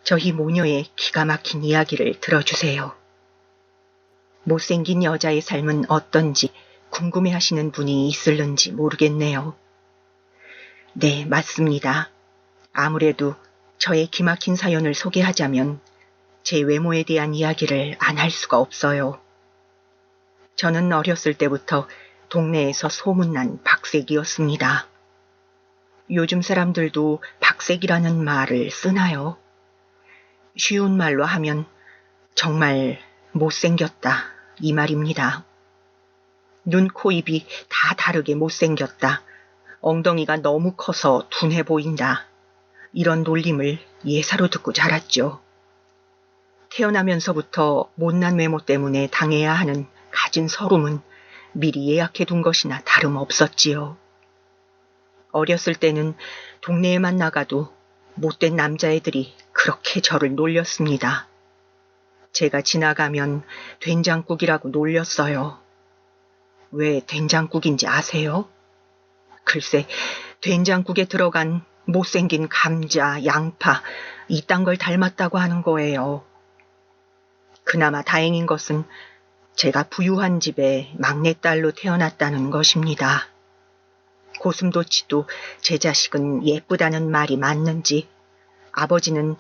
저희 모녀의 기가 막힌 이야기를 들어주세요. 못생긴 여자의 삶은 어떤지 궁금해하시는 분이 있을는지 모르겠네요. 네, 맞습니다. 아무래도 저의 기막힌 사연을 소개하자면 제 외모에 대한 이야기를 안 할 수가 없어요. 저는 어렸을 때부터 동네에서 소문난 박색이었습니다. 요즘 사람들도 박색이라는 말을 쓰나요? 쉬운 말로 하면 정말 못생겼다 이 말입니다. 눈, 코, 입이 다 다르게 못생겼다. 엉덩이가 너무 커서 둔해 보인다. 이런 놀림을 예사로 듣고 자랐죠. 태어나면서부터 못난 외모 때문에 당해야 하는 갖은 서름은 미리 예약해 둔 것이나 다름없었지요. 어렸을 때는 동네에만 나가도 못된 남자애들이 그렇게 저를 놀렸습니다. 제가 지나가면 된장국이라고 놀렸어요. 왜 된장국인지 아세요? 글쎄, 된장국에 들어간 못생긴 감자, 양파, 이딴 걸 닮았다고 하는 거예요. 그나마 다행인 것은 제가 부유한 집에 막내딸로 태어났다는 것입니다. 고슴도치도 제 자식은 예쁘다는 말이 맞는지 아버지는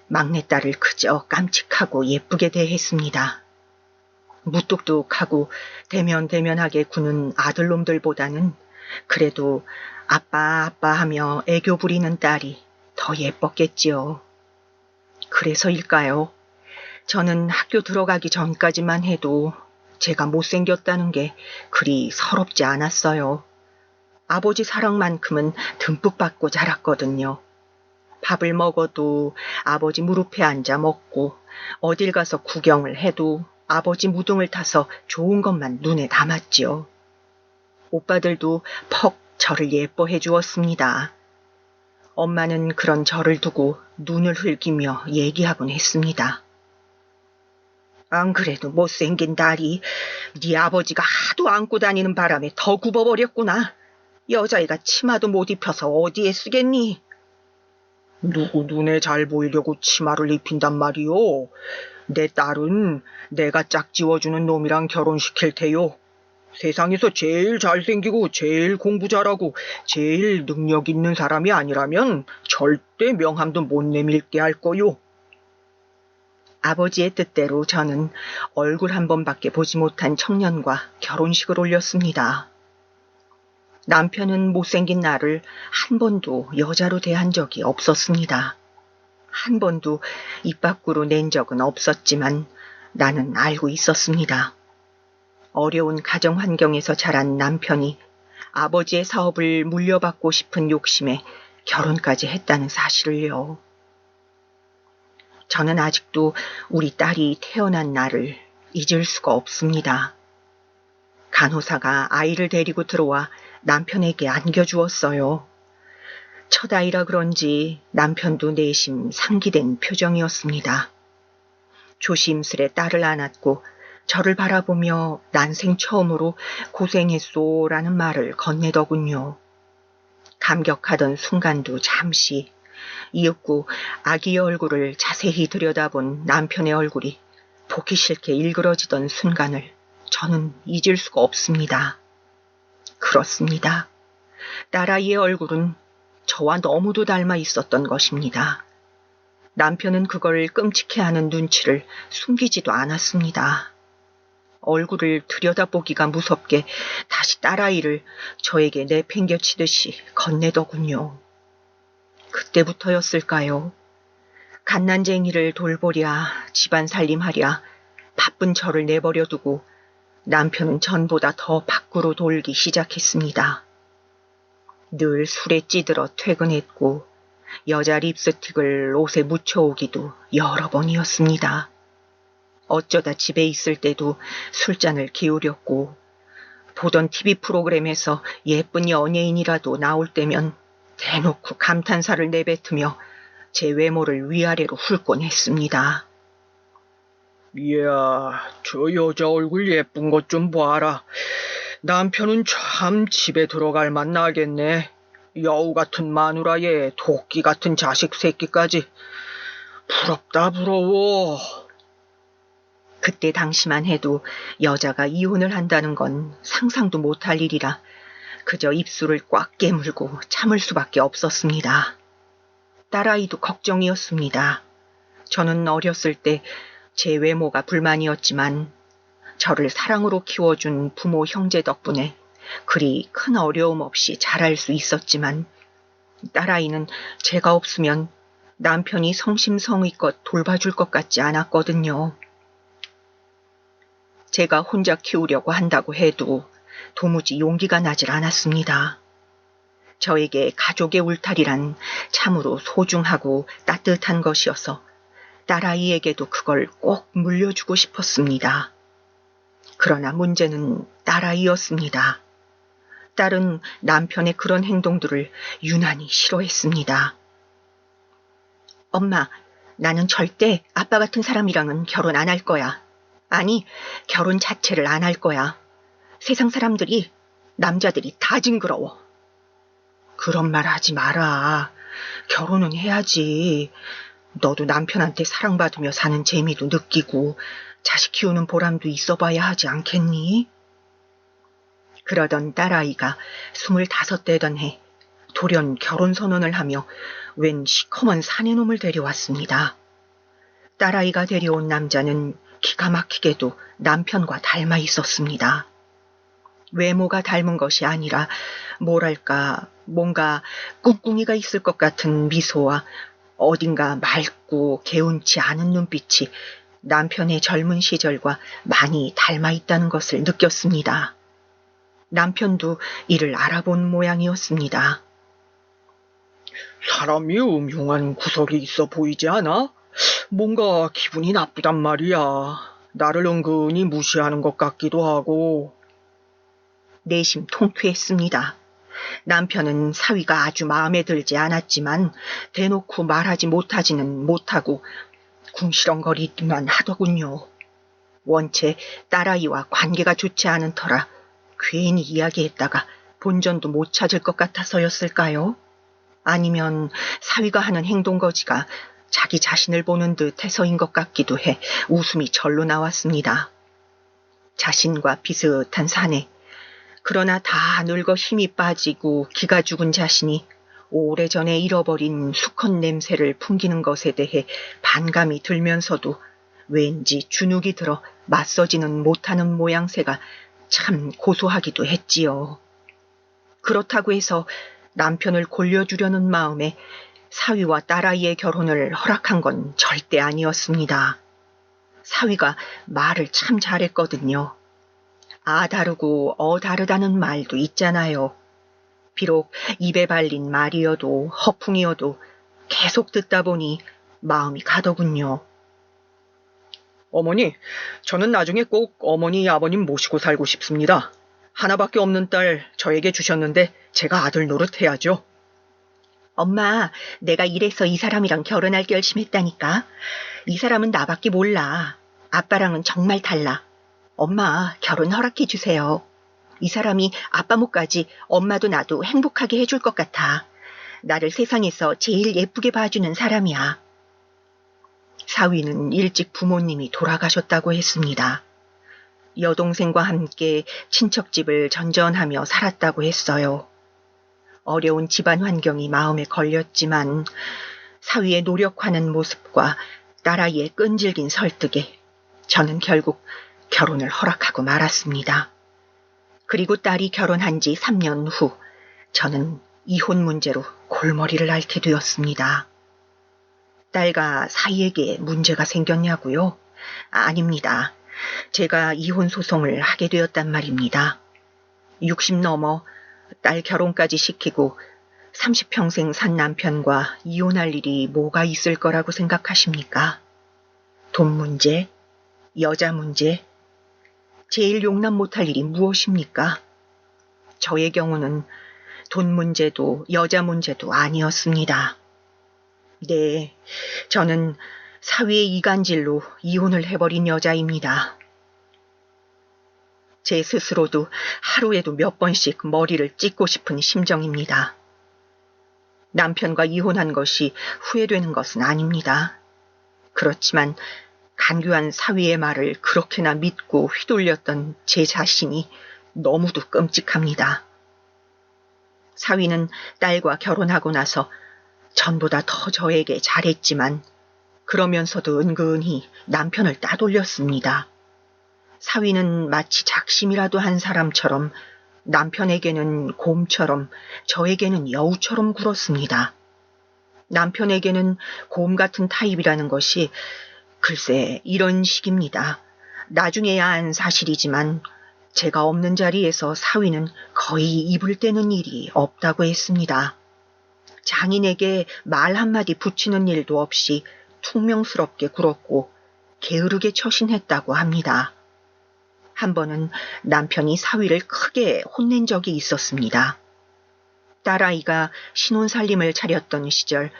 막내딸을 그저 깜찍하고 예쁘게 대했습니다. 무뚝뚝하고 대면대면하게 구는 아들놈들보다는 그래도 아빠 아빠 하며 애교 부리는 딸이 더 예뻤겠지요. 그래서일까요? 저는 학교 들어가기 전까지만 해도 제가 못생겼다는 게 그리 서럽지 않았어요. 아버지 사랑만큼은 듬뿍 받고 자랐거든요. 밥을 먹어도 아버지 무릎에 앉아 먹고 어딜 가서 구경을 해도 아버지 무등을 타서 좋은 것만 눈에 담았지요. 오빠들도 퍽 저를 예뻐해 주었습니다. 엄마는 그런 저를 두고 눈을 흘기며 얘기하곤 했습니다. 안 그래도 못생긴 딸이 네 아버지가 하도 안고 다니는 바람에 더 굽어버렸구나. 여자애가 치마도 못 입혀서 어디에 쓰겠니? 누구 눈에 잘 보이려고 치마를 입힌단 말이오. 내 딸은 내가 짝지워주는 놈이랑 결혼시킬 테요. 세상에서 제일 잘생기고 제일 공부 잘하고 제일 능력 있는 사람이 아니라면 절대 명함도 못 내밀게 할 거요. 아버지의 뜻대로 저는 얼굴 한 번밖에 보지 못한 청년과 결혼식을 올렸습니다. 남편은 못생긴 나를 한 번도 여자로 대한 적이 없었습니다. 한 번도 입 밖으로 낸 적은 없었지만 나는 알고 있었습니다. 어려운 가정 환경에서 자란 남편이 아버지의 사업을 물려받고 싶은 욕심에 결혼까지 했다는 사실을요. 저는 아직도 우리 딸이 태어난 날을 잊을 수가 없습니다. 간호사가 아이를 데리고 들어와 남편에게 안겨주었어요. 첫 아이라 그런지 남편도 내심 상기된 표정이었습니다. 조심스레 딸을 안았고 저를 바라보며 난생 처음으로 고생했소라는 말을 건네더군요. 감격하던 순간도 잠시 이윽고 아기의 얼굴을 자세히 들여다본 남편의 얼굴이 보기 싫게 일그러지던 순간을 저는 잊을 수가 없습니다. 그렇습니다. 딸아이의 얼굴은 저와 너무도 닮아 있었던 것입니다. 남편은 그걸 끔찍해하는 눈치를 숨기지도 않았습니다. 얼굴을 들여다보기가 무섭게 다시 딸아이를 저에게 내팽겨치듯이 건네더군요. 그때부터였을까요? 갓난쟁이를 돌보랴 집안 살림하랴 바쁜 저를 내버려 두고 남편은 전보다 더 밖으로 돌기 시작했습니다. 늘 술에 찌들어 퇴근했고 여자 립스틱을 옷에 묻혀오기도 여러 번이었습니다. 어쩌다 집에 있을 때도 술잔을 기울였고 보던 TV 프로그램에서 예쁜 연예인이라도 나올 때면 대놓고 감탄사를 내뱉으며 제 외모를 위아래로 훑곤 했습니다. 이야, 저 여자 얼굴 예쁜 것 좀 봐라. 남편은 참 집에 들어갈 맛 나겠네. 여우 같은 마누라에 토끼 같은 자식 새끼까지. 부럽다, 부러워. 그때 당시만 해도 여자가 이혼을 한다는 건 상상도 못할 일이라 그저 입술을 꽉 깨물고 참을 수밖에 없었습니다. 딸아이도 걱정이었습니다. 저는 어렸을 때 제 외모가 불만이었지만 저를 사랑으로 키워준 부모 형제 덕분에 그리 큰 어려움 없이 자랄 수 있었지만 딸아이는 제가 없으면 남편이 성심성의껏 돌봐줄 것 같지 않았거든요. 제가 혼자 키우려고 한다고 해도 도무지 용기가 나질 않았습니다. 저에게 가족의 울타리란 참으로 소중하고 따뜻한 것이어서 딸아이에게도 그걸 꼭 물려주고 싶었습니다. 그러나 문제는 딸아이였습니다. 딸은 남편의 그런 행동들을 유난히 싫어했습니다. 엄마, 나는 절대 아빠 같은 사람이랑은 결혼 안 할 거야. 아니, 결혼 자체를 안 할 거야. 세상 사람들이, 남자들이 다 징그러워. 그런 말 하지 마라. 결혼은 해야지. 너도 남편한테 사랑받으며 사는 재미도 느끼고 자식 키우는 보람도 있어봐야 하지 않겠니? 그러던 딸아이가 25 되던 해 돌연 결혼 선언을 하며 웬 시커먼 사내놈을 데려왔습니다. 딸아이가 데려온 남자는 기가 막히게도 남편과 닮아 있었습니다. 외모가 닮은 것이 아니라 뭐랄까 뭔가 꿍꿍이가 있을 것 같은 미소와 어딘가 맑고 개운치 않은 눈빛이 남편의 젊은 시절과 많이 닮아 있다는 것을 느꼈습니다. 남편도 이를 알아본 모양이었습니다. 사람이 음흉한 구석이 있어 보이지 않아? 뭔가 기분이 나쁘단 말이야. 나를 은근히 무시하는 것 같기도 하고. 내심 통쾌했습니다. 남편은 사위가 아주 마음에 들지 않았지만 대놓고 말하지 못하지는 못하고 궁시렁거리기만 하더군요. 원체 딸아이와 관계가 좋지 않은 터라 괜히 이야기했다가 본전도 못 찾을 것 같아서였을까요? 아니면 사위가 하는 행동거지가 자기 자신을 보는 듯 해서인 것 같기도 해 웃음이 절로 나왔습니다. 자신과 비슷한 사내, 그러나 다 늙어 힘이 빠지고 기가 죽은 자신이 오래전에 잃어버린 수컷 냄새를 풍기는 것에 대해 반감이 들면서도 왠지 주눅이 들어 맞서지는 못하는 모양새가 참 고소하기도 했지요. 그렇다고 해서 남편을 골려주려는 마음에 사위와 딸아이의 결혼을 허락한 건 절대 아니었습니다. 사위가 말을 참 잘했거든요. 아 다르고 어 다르다는 말도 있잖아요. 비록 입에 발린 말이어도 허풍이어도 계속 듣다 보니 마음이 가더군요. 어머니, 저는 나중에 꼭 어머니, 아버님 모시고 살고 싶습니다. 하나밖에 없는 딸 저에게 주셨는데 제가 아들 노릇해야죠. 엄마, 내가 이래서 이 사람이랑 결혼할 결심했다니까. 이 사람은 나밖에 몰라. 아빠랑은 정말 달라. 엄마, 결혼 허락해 주세요. 이 사람이 아빠 목까지 엄마도 나도 행복하게 해줄 것 같아. 나를 세상에서 제일 예쁘게 봐주는 사람이야. 사위는 일찍 부모님이 돌아가셨다고 했습니다. 여동생과 함께 친척집을 전전하며 살았다고 했어요. 어려운 집안 환경이 마음에 걸렸지만 사위의 노력하는 모습과 딸아이의 끈질긴 설득에 저는 결국 결혼을 허락하고 말았습니다. 그리고 딸이 결혼한 지 3년 후 저는 이혼 문제로 골머리를 앓게 되었습니다. 딸과 사이에게 문제가 생겼냐고요? 아닙니다. 제가 이혼 소송을 하게 되었단 말입니다. 60 넘어 딸 결혼까지 시키고 30평생 산 남편과 이혼할 일이 뭐가 있을 거라고 생각하십니까? 돈 문제? 여자 문제? 제일 용납 못할 일이 무엇입니까? 저의 경우는 돈 문제도 여자 문제도 아니었습니다. 네, 저는 사위의 이간질로 이혼을 해버린 여자입니다. 제 스스로도 하루에도 몇 번씩 머리를 찢고 싶은 심정입니다. 남편과 이혼한 것이 후회되는 것은 아닙니다. 그렇지만 간교한 사위의 말을 그렇게나 믿고 휘둘렸던 제 자신이 너무도 끔찍합니다. 사위는 딸과 결혼하고 나서 전보다 더 저에게 잘했지만 그러면서도 은근히 남편을 따돌렸습니다. 사위는 마치 작심이라도 한 사람처럼 남편에게는 곰처럼 저에게는 여우처럼 굴었습니다. 남편에게는 곰 같은 타입이라는 것이 글쎄 이런 식입니다. 나중에야 안 사실이지만 제가 없는 자리에서 사위는 거의 입을 떼는 일이 없다고 했습니다. 장인에게 말 한마디 붙이는 일도 없이 퉁명스럽게 굴었고 게으르게 처신했다고 합니다. 한 번은 남편이 사위를 크게 혼낸 적이 있었습니다. 딸아이가 신혼살림을 차렸던 시절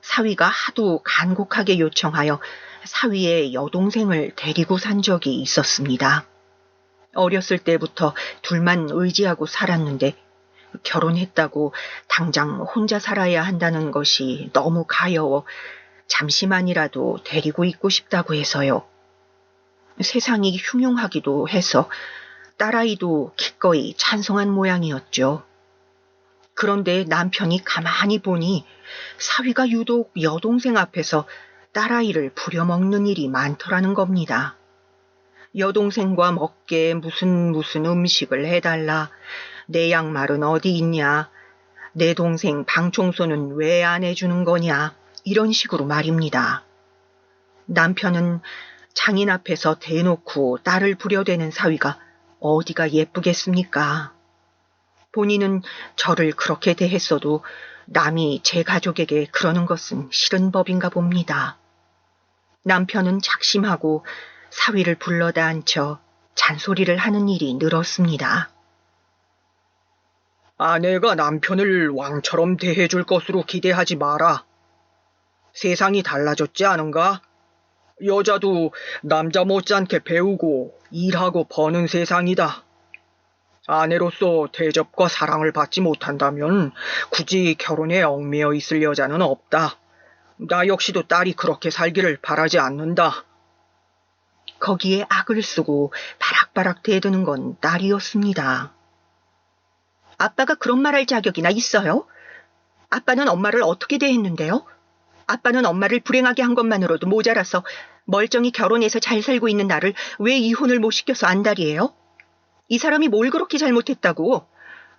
사위가 하도 간곡하게 요청하여 사위의 여동생을 데리고 산 적이 있었습니다. 어렸을 때부터 둘만 의지하고 살았는데 결혼했다고 당장 혼자 살아야 한다는 것이 너무 가여워 잠시만이라도 데리고 있고 싶다고 해서요. 세상이 흉흉하기도 해서 딸아이도 기꺼이 찬성한 모양이었죠. 그런데 남편이 가만히 보니 사위가 유독 여동생 앞에서 딸아이를 부려먹는 일이 많더라는 겁니다. 여동생과 먹게 무슨 음식을 해달라, 내 양말은 어디 있냐, 내 동생 방청소는 왜 안 해주는 거냐, 이런 식으로 말입니다. 남편은 장인 앞에서 대놓고 딸을 부려대는 사위가 어디가 예쁘겠습니까? 본인은 저를 그렇게 대했어도 남이 제 가족에게 그러는 것은 싫은 법인가 봅니다. 남편은 작심하고 사위를 불러다 앉혀 잔소리를 하는 일이 늘었습니다. 아내가 남편을 왕처럼 대해줄 것으로 기대하지 마라. 세상이 달라졌지 않은가? 여자도 남자 못지않게 배우고 일하고 버는 세상이다. 아내로서 대접과 사랑을 받지 못한다면 굳이 결혼에 얽매여 있을 여자는 없다. 나 역시도 딸이 그렇게 살기를 바라지 않는다. 거기에 악을 쓰고 바락바락 대드는 건 딸이었습니다. 아빠가 그런 말할 자격이나 있어요? 아빠는 엄마를 어떻게 대했는데요? 아빠는 엄마를 불행하게 한 것만으로도 모자라서 멀쩡히 결혼해서 잘 살고 있는 나를 왜 이혼을 못 시켜서 안달이에요? 이 사람이 뭘 그렇게 잘못했다고?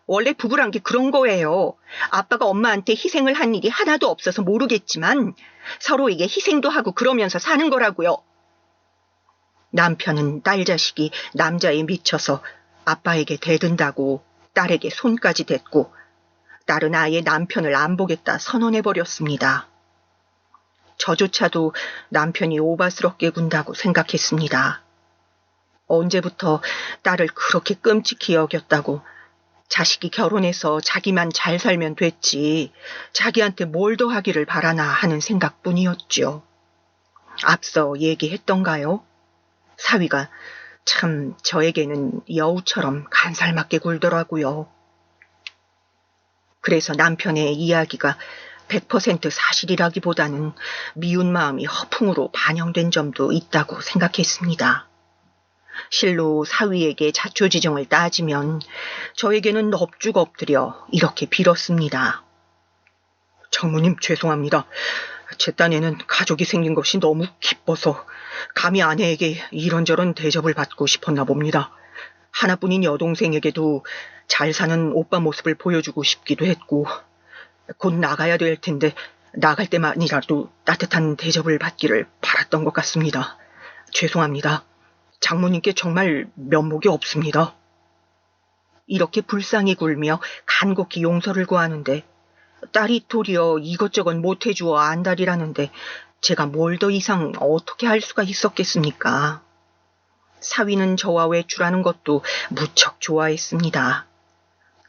원래 부부란 게 그런 거예요. 아빠가 엄마한테 희생을 한 일이 하나도 없어서 모르겠지만 서로에게 희생도 하고 그러면서 사는 거라고요. 남편은 딸 자식이 남자에 미쳐서 아빠에게 대든다고 딸에게 손까지 댔고 딸은 아예 남편을 안 보겠다 선언해버렸습니다. 저조차도 남편이 오바스럽게 군다고 생각했습니다. 언제부터 딸을 그렇게 끔찍히 여겼다고 자식이 결혼해서 자기만 잘 살면 됐지 자기한테 뭘 더 하기를 바라나 하는 생각뿐이었죠. 앞서 얘기했던가요? 사위가 참 저에게는 여우처럼 간살맞게 굴더라고요. 그래서 남편의 이야기가 100% 사실이라기보다는 미운 마음이 허풍으로 반영된 점도 있다고 생각했습니다. 실로 사위에게 자초지종을 따지면 저에게는 넙죽 엎드려 이렇게 빌었습니다. 장모님 죄송합니다. 제 딴에는 가족이 생긴 것이 너무 기뻐서 감히 아내에게 이런저런 대접을 받고 싶었나 봅니다. 하나뿐인 여동생에게도 잘 사는 오빠 모습을 보여주고 싶기도 했고 곧 나가야 될 텐데 나갈 때만이라도 따뜻한 대접을 받기를 바랐던 것 같습니다. 죄송합니다. 장모님께 정말 면목이 없습니다. 이렇게 불쌍히 굴며 간곡히 용서를 구하는데 딸이 도리어 이것저것 못해주어 안달이라는데 제가 뭘 더 이상 어떻게 할 수가 있었겠습니까? 사위는 저와 외출하는 것도 무척 좋아했습니다.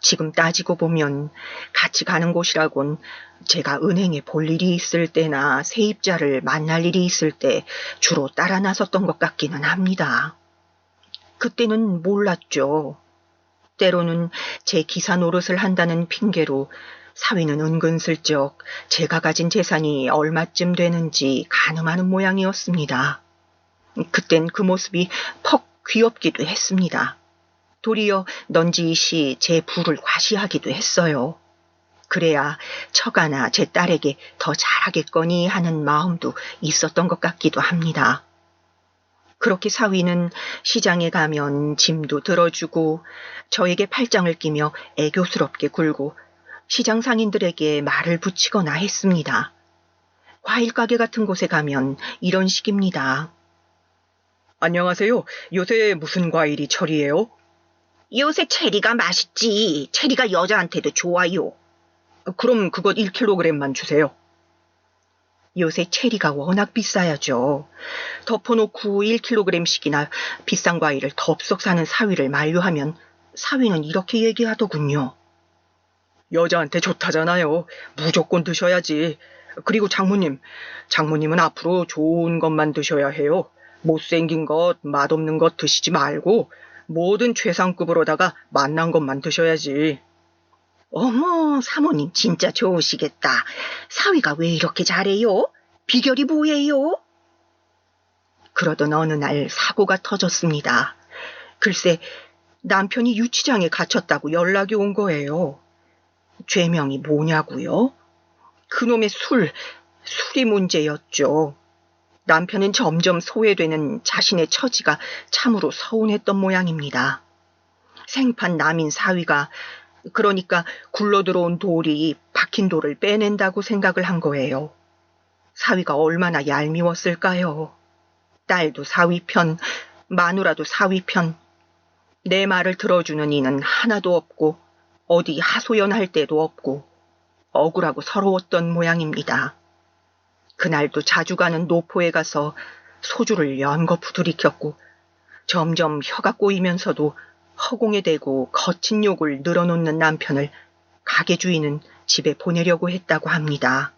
지금 따지고 보면 같이 가는 곳이라곤 제가 은행에 볼 일이 있을 때나 세입자를 만날 일이 있을 때 주로 따라 나섰던 것 같기는 합니다. 그때는 몰랐죠. 때로는 제 기사 노릇을 한다는 핑계로 사위는 은근슬쩍 제가 가진 재산이 얼마쯤 되는지 가늠하는 모양이었습니다. 그땐 그 모습이 퍽 귀엽기도 했습니다. 도리어 넌지시 제 부를 과시하기도 했어요. 그래야 처가나 제 딸에게 더 잘하겠거니 하는 마음도 있었던 것 같기도 합니다. 그렇게 사위는 시장에 가면 짐도 들어주고 저에게 팔짱을 끼며 애교스럽게 굴고 시장 상인들에게 말을 붙이거나 했습니다. 과일 가게 같은 곳에 가면 이런 식입니다. 안녕하세요. 요새 무슨 과일이 철이에요? 요새 체리가 맛있지. 체리가 여자한테도 좋아요. 그럼 그것 1kg만 주세요. 요새 체리가 워낙 비싸야죠. 덮어놓고 1kg씩이나 비싼 과일을 덥석 사는 사위를 만류하면 사위는 이렇게 얘기하더군요. 여자한테 좋다잖아요. 무조건 드셔야지. 그리고 장모님은 앞으로 좋은 것만 드셔야 해요. 못생긴 것, 맛없는 것 드시지 말고 뭐든 최상급으로다가 맛난 것만 드셔야지. 어머, 사모님 진짜 좋으시겠다. 사위가 왜 이렇게 잘해요? 비결이 뭐예요? 그러던 어느 날 사고가 터졌습니다. 글쎄, 남편이 유치장에 갇혔다고 연락이 온 거예요. 죄명이 뭐냐고요? 그놈의 술이 문제였죠. 남편은 점점 소외되는 자신의 처지가 참으로 서운했던 모양입니다. 생판 남인 사위가, 그러니까 굴러들어온 돌이 박힌 돌을 빼낸다고 생각을 한 거예요. 사위가 얼마나 얄미웠을까요? 딸도 사위 편, 마누라도 사위 편. 내 말을 들어주는 이는 하나도 없고 어디 하소연할 데도 없고 억울하고 서러웠던 모양입니다. 그날도 자주 가는 노포에 가서 소주를 연거푸 들이켰고 점점 혀가 꼬이면서도 허공에 대고 거친 욕을 늘어놓는 남편을 가게 주인은 집에 보내려고 했다고 합니다.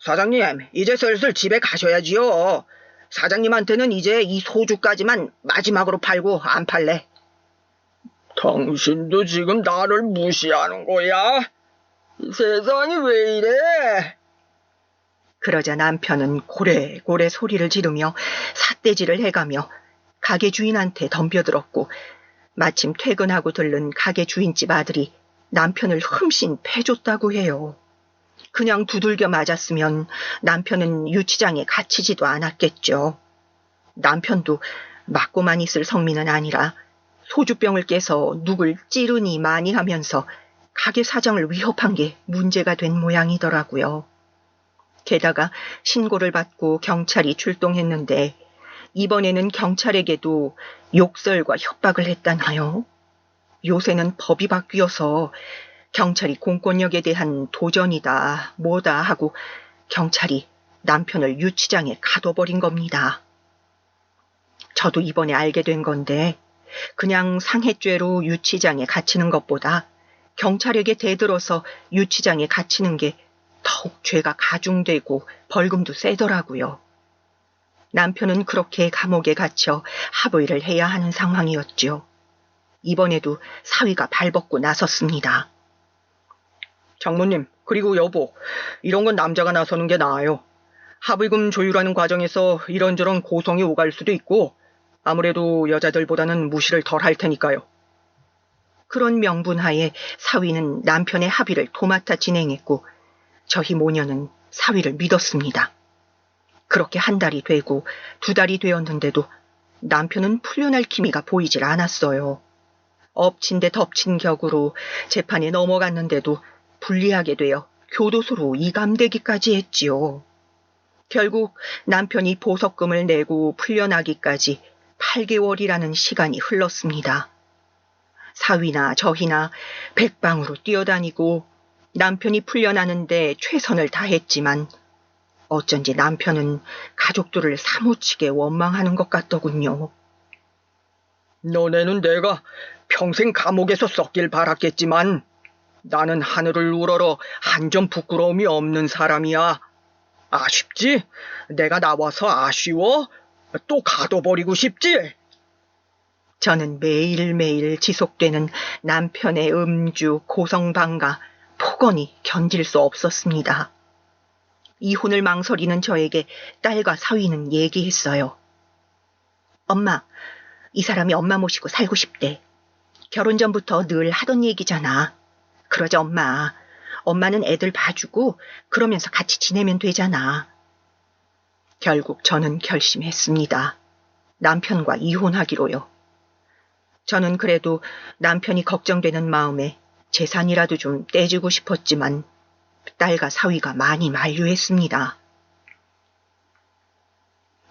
사장님, 이제 슬슬 집에 가셔야지요. 사장님한테는 이제 이 소주까지만 마지막으로 팔고 안 팔래. 당신도 지금 나를 무시하는 거야? 세상이 왜 이래? 그러자 남편은 고래고래 소리를 지르며 삿대질을 해가며 가게 주인한테 덤벼들었고 마침 퇴근하고 들른 가게 주인집 아들이 남편을 흠씬 패줬다고 해요. 그냥 두들겨 맞았으면 남편은 유치장에 갇히지도 않았겠죠. 남편도 맞고만 있을 성민은 아니라 소주병을 깨서 누굴 찌르니 많이 하면서 가게 사장을 위협한 게 문제가 된 모양이더라고요. 게다가 신고를 받고 경찰이 출동했는데 이번에는 경찰에게도 욕설과 협박을 했다나요? 요새는 법이 바뀌어서 경찰이 공권력에 대한 도전이다 뭐다 하고 경찰이 남편을 유치장에 가둬버린 겁니다. 저도 이번에 알게 된 건데 그냥 상해죄로 유치장에 갇히는 것보다 경찰에게 대들어서 유치장에 갇히는 게 더욱 죄가 가중되고 벌금도 세더라고요. 남편은 그렇게 감옥에 갇혀 합의를 해야 하는 상황이었죠. 이번에도 사위가 발벗고 나섰습니다. 장모님, 그리고 여보, 이런 건 남자가 나서는 게 나아요. 합의금 조율하는 과정에서 이런저런 고성이 오갈 수도 있고 아무래도 여자들보다는 무시를 덜 할 테니까요. 그런 명분하에 사위는 남편의 합의를 도맡아 진행했고 저희 모녀는 사위를 믿었습니다. 그렇게 한 달이 되고 두 달이 되었는데도 남편은 풀려날 기미가 보이질 않았어요. 엎친 데 덮친 격으로 재판에 넘어갔는데도 불리하게 되어 교도소로 이감되기까지 했지요. 결국 남편이 보석금을 내고 풀려나기까지 8개월이라는 시간이 흘렀습니다. 사위나 저희나 백방으로 뛰어다니고 남편이 풀려나는데 최선을 다했지만 어쩐지 남편은 가족들을 사무치게 원망하는 것 같더군요. 너네는 내가 평생 감옥에서 썩길 바랐겠지만 나는 하늘을 우러러 한 점 부끄러움이 없는 사람이야. 아쉽지? 내가 나와서 아쉬워? 또 가둬버리고 싶지? 저는 매일매일 지속되는 남편의 음주, 고성방가, 폭언이 견딜 수 없었습니다. 이혼을 망설이는 저에게 딸과 사위는 얘기했어요. 엄마, 이 사람이 엄마 모시고 살고 싶대. 결혼 전부터 늘 하던 얘기잖아. 그러자 엄마, 엄마는 애들 봐주고 그러면서 같이 지내면 되잖아. 결국 저는 결심했습니다. 남편과 이혼하기로요. 저는 그래도 남편이 걱정되는 마음에 재산이라도 좀 떼주고 싶었지만 딸과 사위가 많이 만류했습니다.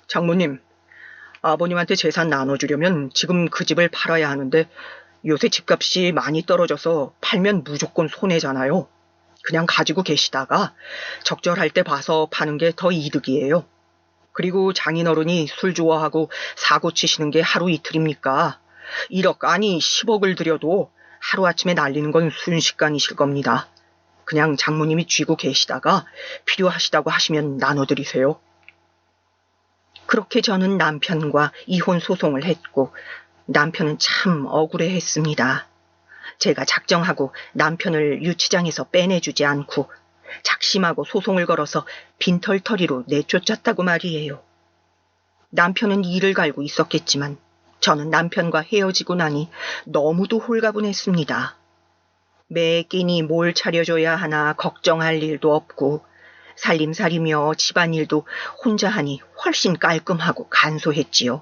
장모님, 아버님한테 재산 나눠주려면 지금 그 집을 팔아야 하는데 요새 집값이 많이 떨어져서 팔면 무조건 손해잖아요. 그냥 가지고 계시다가 적절할 때 봐서 파는 게 더 이득이에요. 그리고 장인어른이 술 좋아하고 사고 치시는 게 하루 이틀입니까? 1억 아니 10억을 들여도 하루아침에 날리는 건 순식간이실 겁니다. 그냥 장모님이 쥐고 계시다가 필요하시다고 하시면 나눠드리세요. 그렇게 저는 남편과 이혼 소송을 했고 남편은 참 억울해했습니다. 제가 작정하고 남편을 유치장에서 빼내주지 않고 작심하고 소송을 걸어서 빈털터리로 내쫓았다고 말이에요. 남편은 이를 갈고 있었겠지만 저는 남편과 헤어지고 나니 너무도 홀가분했습니다. 매 끼니 뭘 차려줘야 하나 걱정할 일도 없고 살림살이며 집안일도 혼자 하니 훨씬 깔끔하고 간소했지요.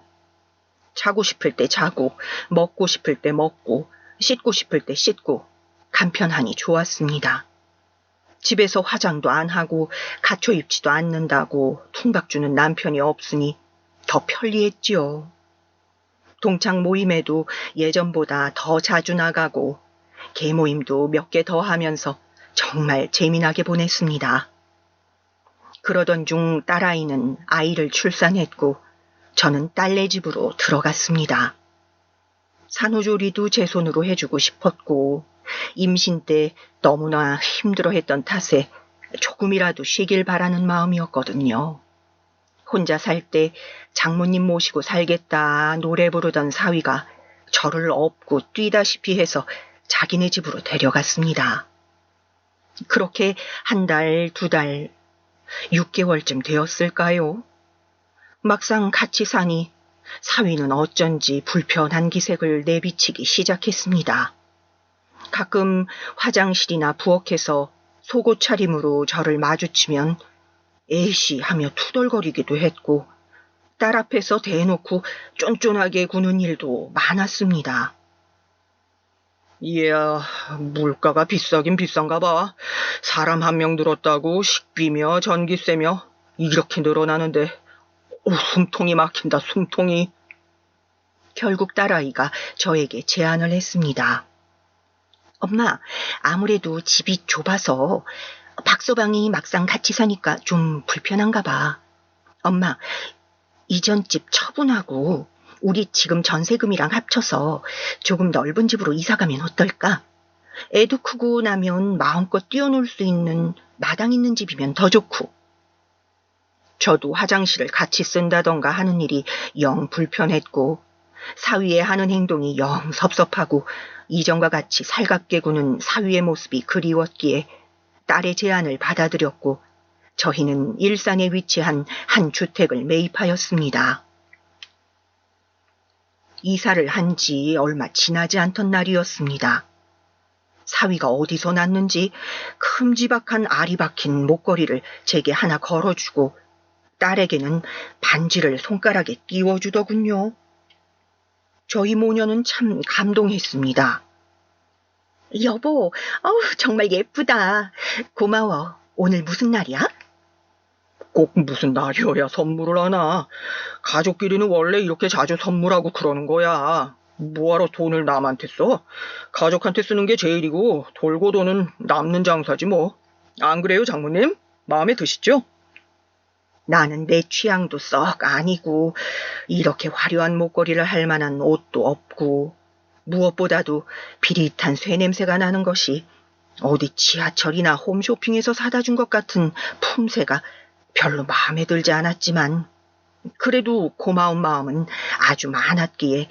자고 싶을 때 자고 먹고 싶을 때 먹고 씻고 싶을 때 씻고 간편하니 좋았습니다. 집에서 화장도 안 하고 갖춰 입지도 않는다고 퉁박 주는 남편이 없으니 더 편리했지요. 동창 모임에도 예전보다 더 자주 나가고 개 모임도 몇 개 더 하면서 정말 재미나게 보냈습니다. 그러던 중 딸아이는 아이를 출산했고 저는 딸네 집으로 들어갔습니다. 산후조리도 제 손으로 해주고 싶었고 임신 때 너무나 힘들어했던 탓에 조금이라도 쉬길 바라는 마음이었거든요. 혼자 살 때 장모님 모시고 살겠다 노래 부르던 사위가 저를 업고 뛰다시피 해서 자기네 집으로 데려갔습니다. 그렇게 한 달, 2달, 6개월쯤 되었을까요? 막상 같이 사니 사위는 어쩐지 불편한 기색을 내비치기 시작했습니다. 가끔 화장실이나 부엌에서 속옷 차림으로 저를 마주치면 에이씨 하며 투덜거리기도 했고 딸 앞에서 대놓고 쫀쫀하게 구는 일도 많았습니다. 이야, 물가가 비싸긴 비싼가 봐. 사람 한 명 들었다고 식비며 전기세며 이렇게 늘어나는데 숨통이 막힌다, 숨통이. 결국 딸아이가 저에게 제안을 했습니다. 엄마, 아무래도 집이 좁아서 박서방이 막상 같이 사니까 좀 불편한가 봐. 엄마, 이전 집 처분하고 우리 지금 전세금이랑 합쳐서 조금 넓은 집으로 이사가면 어떨까? 애도 크고 나면 마음껏 뛰어놀 수 있는 마당 있는 집이면 더 좋고. 저도 화장실을 같이 쓴다던가 하는 일이 영 불편했고 사위의 하는 행동이 영 섭섭하고 이전과 같이 살갑게 구는 사위의 모습이 그리웠기에 딸의 제안을 받아들였고 저희는 일산에 위치한 한 주택을 매입하였습니다. 이사를 한 지 얼마 지나지 않던 날이었습니다. 사위가 어디서 났는지 큼지막한 알이 박힌 목걸이를 제게 하나 걸어주고 딸에게는 반지를 손가락에 끼워주더군요. 저희 모녀는 참 감동했습니다. 여보, 정말 예쁘다. 고마워. 오늘 무슨 날이야? 꼭 무슨 날이어야 선물을 하나. 가족끼리는 원래 이렇게 자주 선물하고 그러는 거야. 뭐하러 돈을 남한테 써? 가족한테 쓰는 게 제일이고 돌고 도는 남는 장사지 뭐. 안 그래요, 장모님? 마음에 드시죠? 나는 내 취향도 썩 아니고 이렇게 화려한 목걸이를 할 만한 옷도 없고 무엇보다도 비릿한 쇠냄새가 나는 것이 어디 지하철이나 홈쇼핑에서 사다 준 것 같은 품새가 별로 마음에 들지 않았지만 그래도 고마운 마음은 아주 많았기에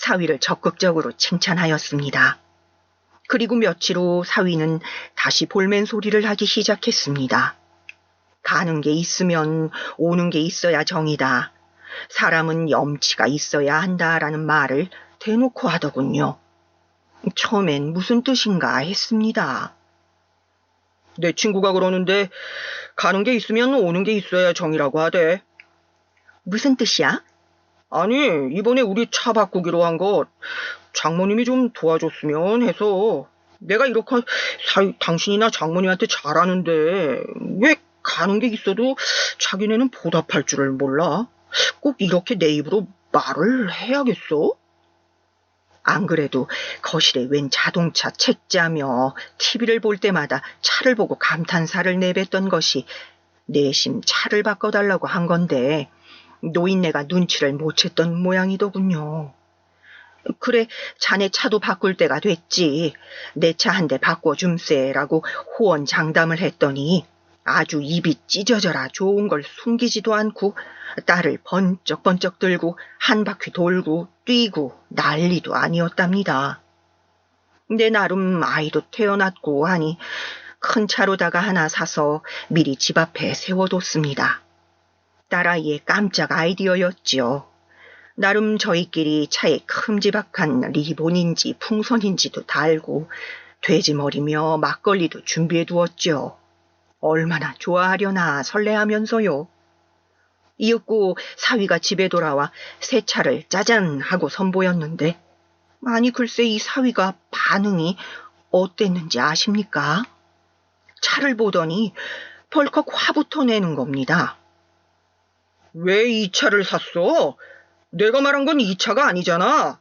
사위를 적극적으로 칭찬하였습니다. 그리고 며칠 후 사위는 다시 볼멘 소리를 하기 시작했습니다. 가는 게 있으면 오는 게 있어야 정이다. 사람은 염치가 있어야 한다라는 말을 대놓고 하더군요. 처음엔 무슨 뜻인가 했습니다. 내 친구가 그러는데 가는 게 있으면 오는 게 있어야 정이라고 하대. 무슨 뜻이야? 아니, 이번에 우리 차 바꾸기로 한 것 장모님이 좀 도와줬으면 해서 내가 이렇게 당신이나 장모님한테 잘하는데 왜 가는 게 있어도 자기네는 보답할 줄을 몰라? 꼭 이렇게 내 입으로 말을 해야겠어? 안 그래도 거실에 웬 자동차 책자며 TV를 볼 때마다 차를 보고 감탄사를 내뱉던 것이 내심 차를 바꿔달라고 한 건데 노인네가 눈치를 못 챘던 모양이더군요. 그래, 자네 차도 바꿀 때가 됐지. 내 차 한 대 바꿔줌세라고 호언장담을 했더니 아주 입이 찢어져라 좋은 걸 숨기지도 않고 딸을 번쩍번쩍 들고 한 바퀴 돌고 뛰고 난리도 아니었답니다. 내 나름 아이도 태어났고 하니 큰 차로다가 하나 사서 미리 집 앞에 세워뒀습니다. 딸아이의 깜짝 아이디어였지요. 나름 저희끼리 차에 큼지막한 리본인지 풍선인지도 달고 돼지머리며 막걸리도 준비해두었죠. 얼마나 좋아하려나 설레하면서요. 이윽고 사위가 집에 돌아와 새 차를 짜잔 하고 선보였는데 아니 글쎄 이 사위가 반응이 어땠는지 아십니까? 차를 보더니 벌컥 화부터 내는 겁니다. 왜 이 차를 샀어? 내가 말한 건 이 차가 아니잖아.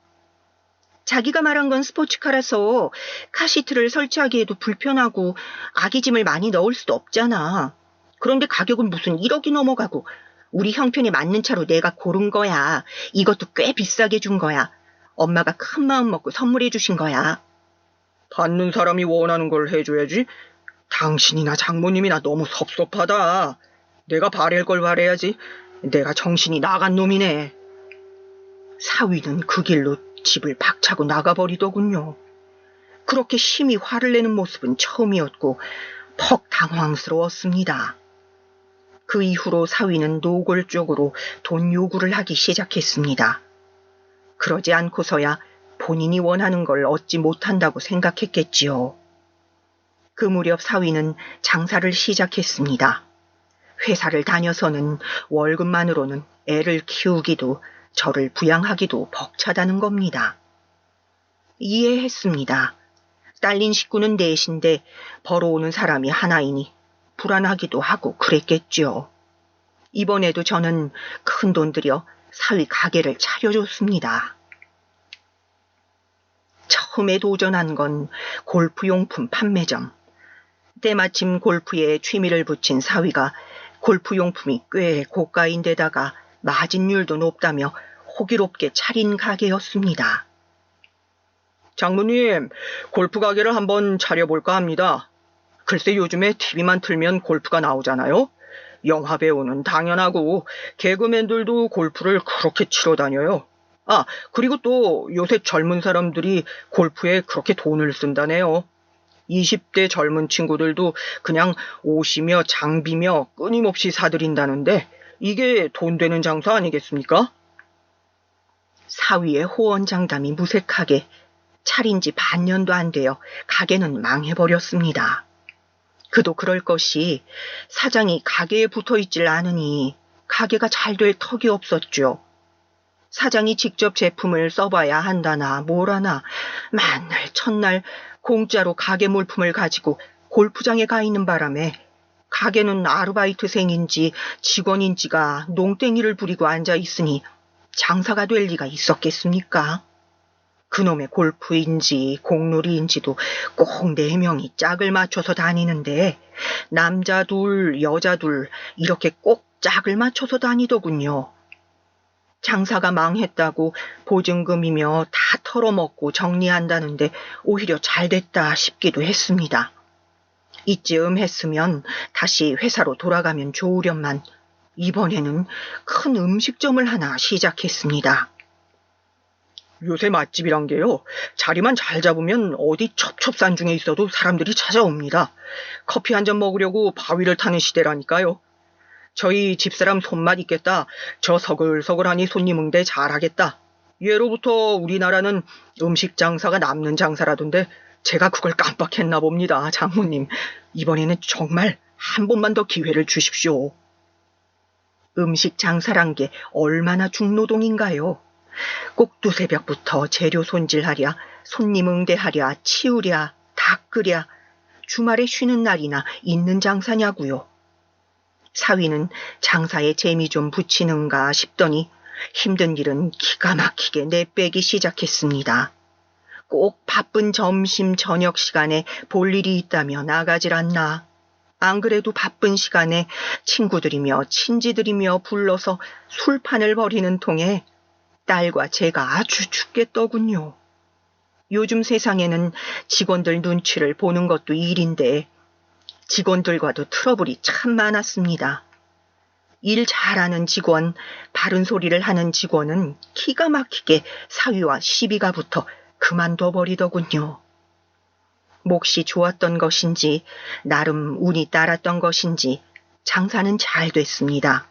자기가 말한 건 스포츠카라서 카시트를 설치하기에도 불편하고 아기 짐을 많이 넣을 수도 없잖아. 그런데 가격은 무슨 1억이 넘어가고 우리 형편에 맞는 차로 내가 고른 거야. 이것도 꽤 비싸게 준 거야. 엄마가 큰 마음 먹고 선물해 주신 거야. 받는 사람이 원하는 걸 해줘야지. 당신이나 장모님이나 너무 섭섭하다. 내가 바랄 걸 바래야지. 내가 정신이 나간 놈이네. 사위는 그 길로 집을 박차고 나가버리더군요. 그렇게 심히 화를 내는 모습은 처음이었고 퍽 당황스러웠습니다. 그 이후로 사위는 노골적으로 돈 요구를 하기 시작했습니다. 그러지 않고서야 본인이 원하는 걸 얻지 못한다고 생각했겠지요. 그 무렵 사위는 장사를 시작했습니다. 회사를 다녀서는 월급만으로는 애를 키우기도 저를 부양하기도 벅차다는 겁니다. 이해했습니다. 딸린 식구는 넷인데 벌어오는 사람이 하나이니 불안하기도 하고 그랬겠죠. 이번에도 저는 큰 돈 들여 사위 가게를 차려줬습니다. 처음에 도전한 건 골프용품 판매점. 때마침 골프에 취미를 붙인 사위가 골프용품이 꽤 고가인데다가 마진율도 높다며 호기롭게 차린 가게였습니다. 장모님, 골프 가게를 한번 차려볼까 합니다. 글쎄 요즘에 TV만 틀면 골프가 나오잖아요. 영화 배우는 당연하고 개그맨들도 골프를 그렇게 치러 다녀요. 아, 그리고 또 요새 젊은 사람들이 골프에 그렇게 돈을 쓴다네요. 20대 젊은 친구들도 그냥 옷이며 장비며 끊임없이 사들인다는데 이게 돈 되는 장사 아니겠습니까? 사위의 호언장담이 무색하게 차린 지 반년도 안 되어 가게는 망해버렸습니다. 그도 그럴 것이 사장이 가게에 붙어있질 않으니 가게가 잘 될 턱이 없었죠. 사장이 직접 제품을 써봐야 한다나 뭐라나 만날 첫날 공짜로 가게 물품을 가지고 골프장에 가 있는 바람에 가게는 아르바이트생인지 직원인지가 농땡이를 부리고 앉아 있으니 장사가 될 리가 있었겠습니까? 그놈의 골프인지 공놀이인지도 꼭 4명이 짝을 맞춰서 다니는데 남자 둘, 여자 둘 이렇게 꼭 짝을 맞춰서 다니더군요. 장사가 망했다고 보증금이며 다 털어먹고 정리한다는데 오히려 잘됐다 싶기도 했습니다. 이쯤 했으면 다시 회사로 돌아가면 좋으련만 이번에는 큰 음식점을 하나 시작했습니다. 요새 맛집이란 게요. 자리만 잘 잡으면 어디 첩첩산중에 있어도 사람들이 찾아옵니다. 커피 한 잔 먹으려고 바위를 타는 시대라니까요. 저희 집사람 손맛 있겠다. 저 서글서글하니 손님 응대 잘하겠다. 예로부터 우리나라는 음식 장사가 남는 장사라던데 제가 그걸 깜빡했나 봅니다. 장모님, 이번에는 정말 한 번만 더 기회를 주십시오. 음식 장사란 게 얼마나 중노동인가요? 꼭 두새벽부터 재료 손질하랴, 손님 응대하랴, 치우랴, 닦으랴, 주말에 쉬는 날이나 있는 장사냐고요. 사위는 장사에 재미 좀 붙이는가 싶더니 힘든 일은 기가 막히게 내빼기 시작했습니다. 꼭 바쁜 점심 저녁 시간에 볼 일이 있다며 나가질 않나. 안 그래도 바쁜 시간에 친구들이며 친지들이며 불러서 술판을 벌이는 통에 딸과 제가 아주 죽겠더군요. 요즘 세상에는 직원들 눈치를 보는 것도 일인데 직원들과도 트러블이 참 많았습니다. 일 잘하는 직원, 바른 소리를 하는 직원은 기가 막히게 사위와 시비가 붙어 그만둬 버리더군요. 몫이 좋았던 것인지 나름 운이 따랐던 것인지 장사는 잘 됐습니다.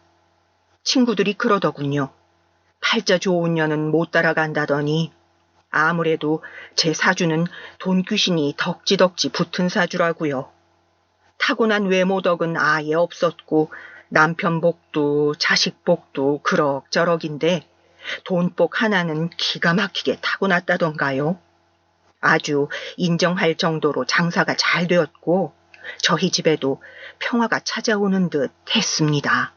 친구들이 그러더군요. 팔자 좋은 년은 못 따라간다더니 아무래도 제 사주는 돈귀신이 덕지덕지 붙은 사주라고요. 타고난 외모 덕은 아예 없었고 남편 복도 자식 복도 그럭저럭인데 돈복 하나는 기가 막히게 타고났다던가요. 아주 인정할 정도로 장사가 잘 되었고 저희 집에도 평화가 찾아오는 듯 했습니다.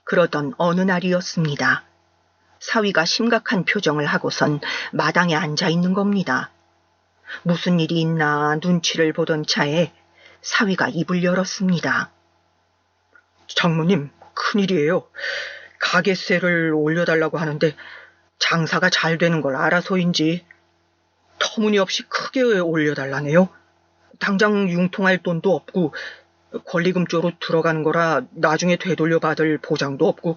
그러던 어느 날이었습니다. 사위가 심각한 표정을 하고선 마당에 앉아 있는 겁니다. 무슨 일이 있나 눈치를 보던 차에 사위가 입을 열었습니다. 장모님, 큰일이에요. 가게세를 올려달라고 하는데 장사가 잘 되는 걸 알아서인지 터무니없이 크게 올려달라네요. 당장 융통할 돈도 없고 권리금 쪽으로 들어가는 거라 나중에 되돌려 받을 보장도 없고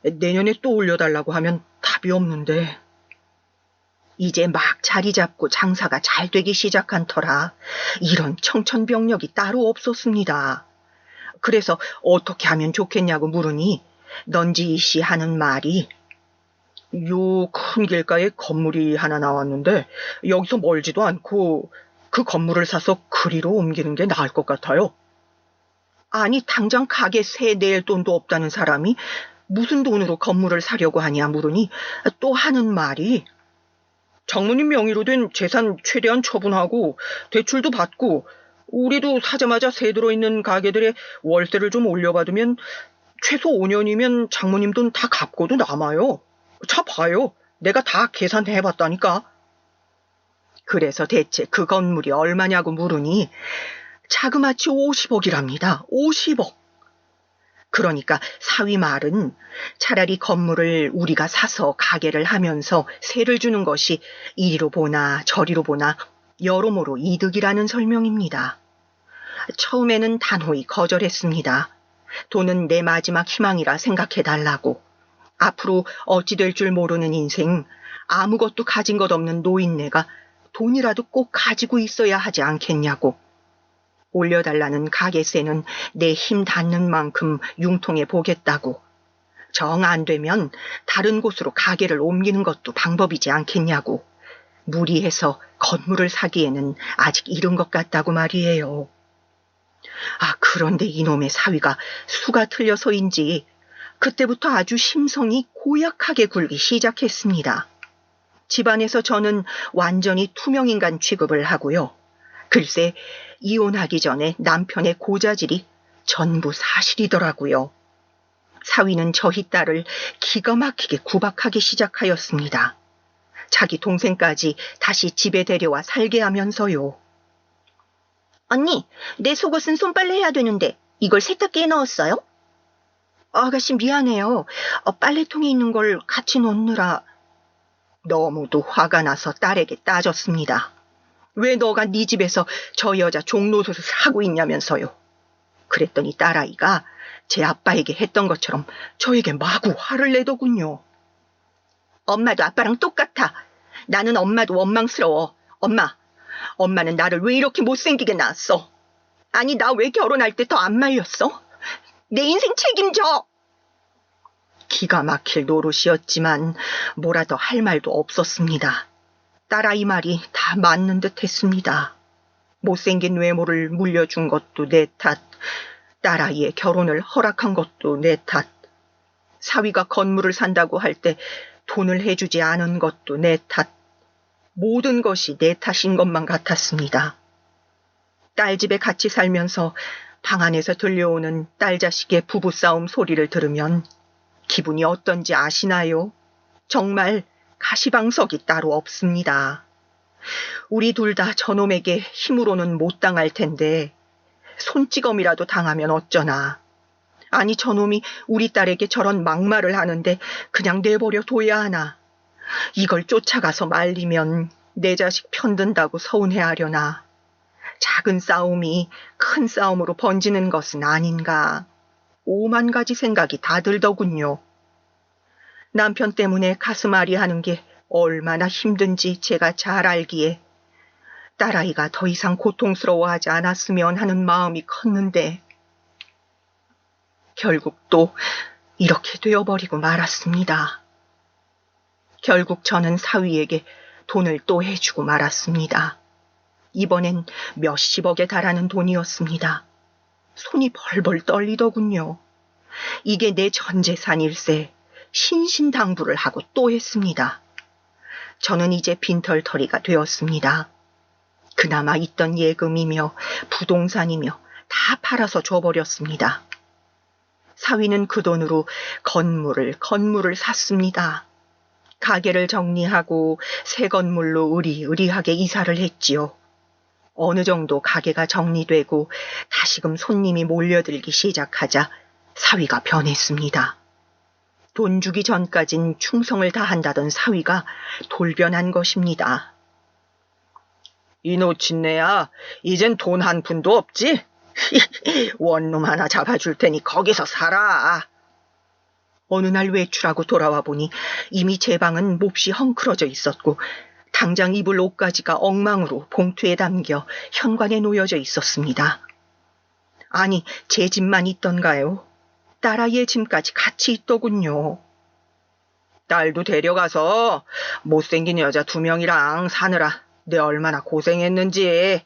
내년에 또 올려달라고 하면 답이 없는데. 이제 막 자리 잡고 장사가 잘 되기 시작한 터라 이런 청천벽력이 따로 없었습니다. 그래서 어떻게 하면 좋겠냐고 물으니 넌지이 씨 하는 말이 요 큰 길가에 건물이 하나 나왔는데 여기서 멀지도 않고 그 건물을 사서 그리로 옮기는 게 나을 것 같아요. 아니 당장 가게 세 낼 돈도 없다는 사람이 무슨 돈으로 건물을 사려고 하냐 물으니 또 하는 말이 장모님 명의로 된 재산 최대한 처분하고 대출도 받고 우리도 사자마자 새 들어있는 가게들의 월세를 좀 올려받으면 최소 5년이면 장모님 돈 다 갚고도 남아요. 자 봐요. 내가 다 계산해봤다니까. 그래서 대체 그 건물이 얼마냐고 물으니 자그마치 50억이랍니다. 50억. 그러니까 사위 말은 차라리 건물을 우리가 사서 가게를 하면서 세를 주는 것이 이리로 보나 저리로 보나 여러모로 이득이라는 설명입니다. 처음에는 단호히 거절했습니다. 돈은 내 마지막 희망이라 생각해달라고. 앞으로 어찌 될 줄 모르는 인생, 아무것도 가진 것 없는 노인네가 돈이라도 꼭 가지고 있어야 하지 않겠냐고. 올려달라는 가게세는 내 힘 닿는 만큼 융통해 보겠다고. 정 안 되면 다른 곳으로 가게를 옮기는 것도 방법이지 않겠냐고. 무리해서 건물을 사기에는 아직 이른 것 같다고 말이에요. 그런데 이놈의 사위가 수가 틀려서인지 그때부터 아주 심성이 고약하게 굴기 시작했습니다. 집안에서 저는 완전히 투명인간 취급을 하고요. 글쎄 이혼하기 전에 남편의 고자질이 전부 사실이더라고요. 사위는 저희 딸을 기가 막히게 구박하기 시작하였습니다. 자기 동생까지 다시 집에 데려와 살게 하면서요. 언니, 내 속옷은 손빨래해야 되는데 이걸 세탁기에 넣었어요? 아가씨 미안해요. 빨래통에 있는 걸 같이 넣느라. 너무도 화가 나서 딸에게 따졌습니다. 왜 너가 네 집에서 저 여자 종노릇을 하고 있냐면서요. 그랬더니 딸아이가 제 아빠에게 했던 것처럼 저에게 마구 화를 내더군요. 엄마도 아빠랑 똑같아. 나는 엄마도 원망스러워. 엄마는 나를 왜 이렇게 못생기게 낳았어? 아니, 나 왜 결혼할 때 더 안 말렸어? 내 인생 책임져! 기가 막힐 노릇이었지만 뭐라 더 할 말도 없었습니다. 딸아이 말이 다 맞는 듯 했습니다. 못생긴 외모를 물려준 것도 내 탓, 딸아이의 결혼을 허락한 것도 내 탓, 사위가 건물을 산다고 할 때 돈을 해주지 않은 것도 내 탓, 모든 것이 내 탓인 것만 같았습니다. 딸 집에 같이 살면서 방 안에서 들려오는 딸 자식의 부부싸움 소리를 들으면 기분이 어떤지 아시나요? 정말 가시방석이 따로 없습니다. 우리 둘 다 저놈에게 힘으로는 못 당할 텐데 손찌검이라도 당하면 어쩌나. 아니, 저놈이 우리 딸에게 저런 막말을 하는데 그냥 내버려 둬야 하나. 이걸 쫓아가서 말리면 내 자식 편든다고 서운해하려나. 작은 싸움이 큰 싸움으로 번지는 것은 아닌가. 5만 가지 생각이 다 들더군요. 남편 때문에 가슴앓이 하는 게 얼마나 힘든지 제가 잘 알기에 딸아이가 더 이상 고통스러워하지 않았으면 하는 마음이 컸는데 결국 또 이렇게 되어버리고 말았습니다. 결국 저는 사위에게 돈을 또 해주고 말았습니다. 이번엔 몇십억에 달하는 돈이었습니다. 손이 벌벌 떨리더군요. 이게 내 전 재산일세 신신당부를 하고 또 했습니다. 저는 이제 빈털터리가 되었습니다. 그나마 있던 예금이며 부동산이며 다 팔아서 줘버렸습니다. 사위는 그 돈으로 건물을 샀습니다. 가게를 정리하고 새 건물로 으리으리하게 이사를 했지요. 어느 정도 가게가 정리되고 다시금 손님이 몰려들기 시작하자 사위가 변했습니다. 돈 주기 전까진 충성을 다한다던 사위가 돌변한 것입니다. 이 노친네야, 이젠 돈 한 푼도 없지? 원룸 하나 잡아줄 테니 거기서 살아. 어느 날 외출하고 돌아와 보니 이미 제 방은 몹시 헝클어져 있었고 당장 입을 옷가지가 엉망으로 봉투에 담겨 현관에 놓여져 있었습니다. 아니, 제 짐만 있던가요? 딸아이의 짐까지 같이 있더군요. 딸도 데려가서 못생긴 여자 2명이랑 사느라 내 얼마나 고생했는지.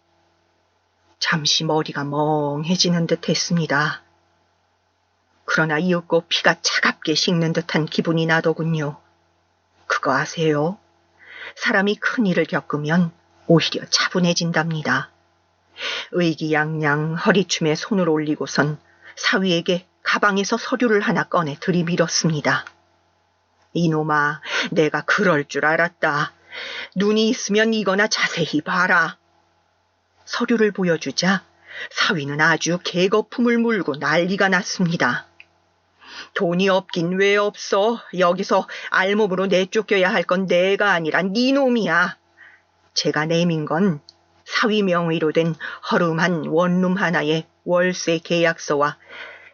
잠시 머리가 멍해지는 듯 했습니다. 그러나 이윽고 피가 차갑게 식는 듯한 기분이 나더군요. 그거 아세요? 사람이 큰 일을 겪으면 오히려 차분해진답니다. 의기양양 허리춤에 손을 올리고선 사위에게 가방에서 서류를 하나 꺼내 들이밀었습니다. 이놈아, 내가 그럴 줄 알았다. 눈이 있으면 이거나 자세히 봐라. 서류를 보여주자 사위는 아주 개거품을 물고 난리가 났습니다. 돈이 없긴 왜 없어. 여기서 알몸으로 내쫓겨야 할 건 내가 아니라 네 놈이야. 제가 내민 건 사위 명의로 된 허름한 원룸 하나에 월세 계약서와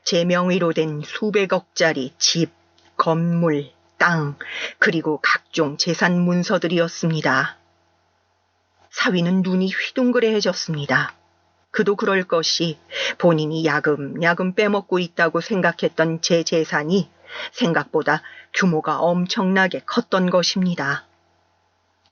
제 명의로 된 수백억짜리 집, 건물, 땅, 그리고 각종 재산 문서들이었습니다. 사위는 눈이 휘둥그레해졌습니다. 그도 그럴 것이 본인이 야금야금 빼먹고 있다고 생각했던 제 재산이 생각보다 규모가 엄청나게 컸던 것입니다.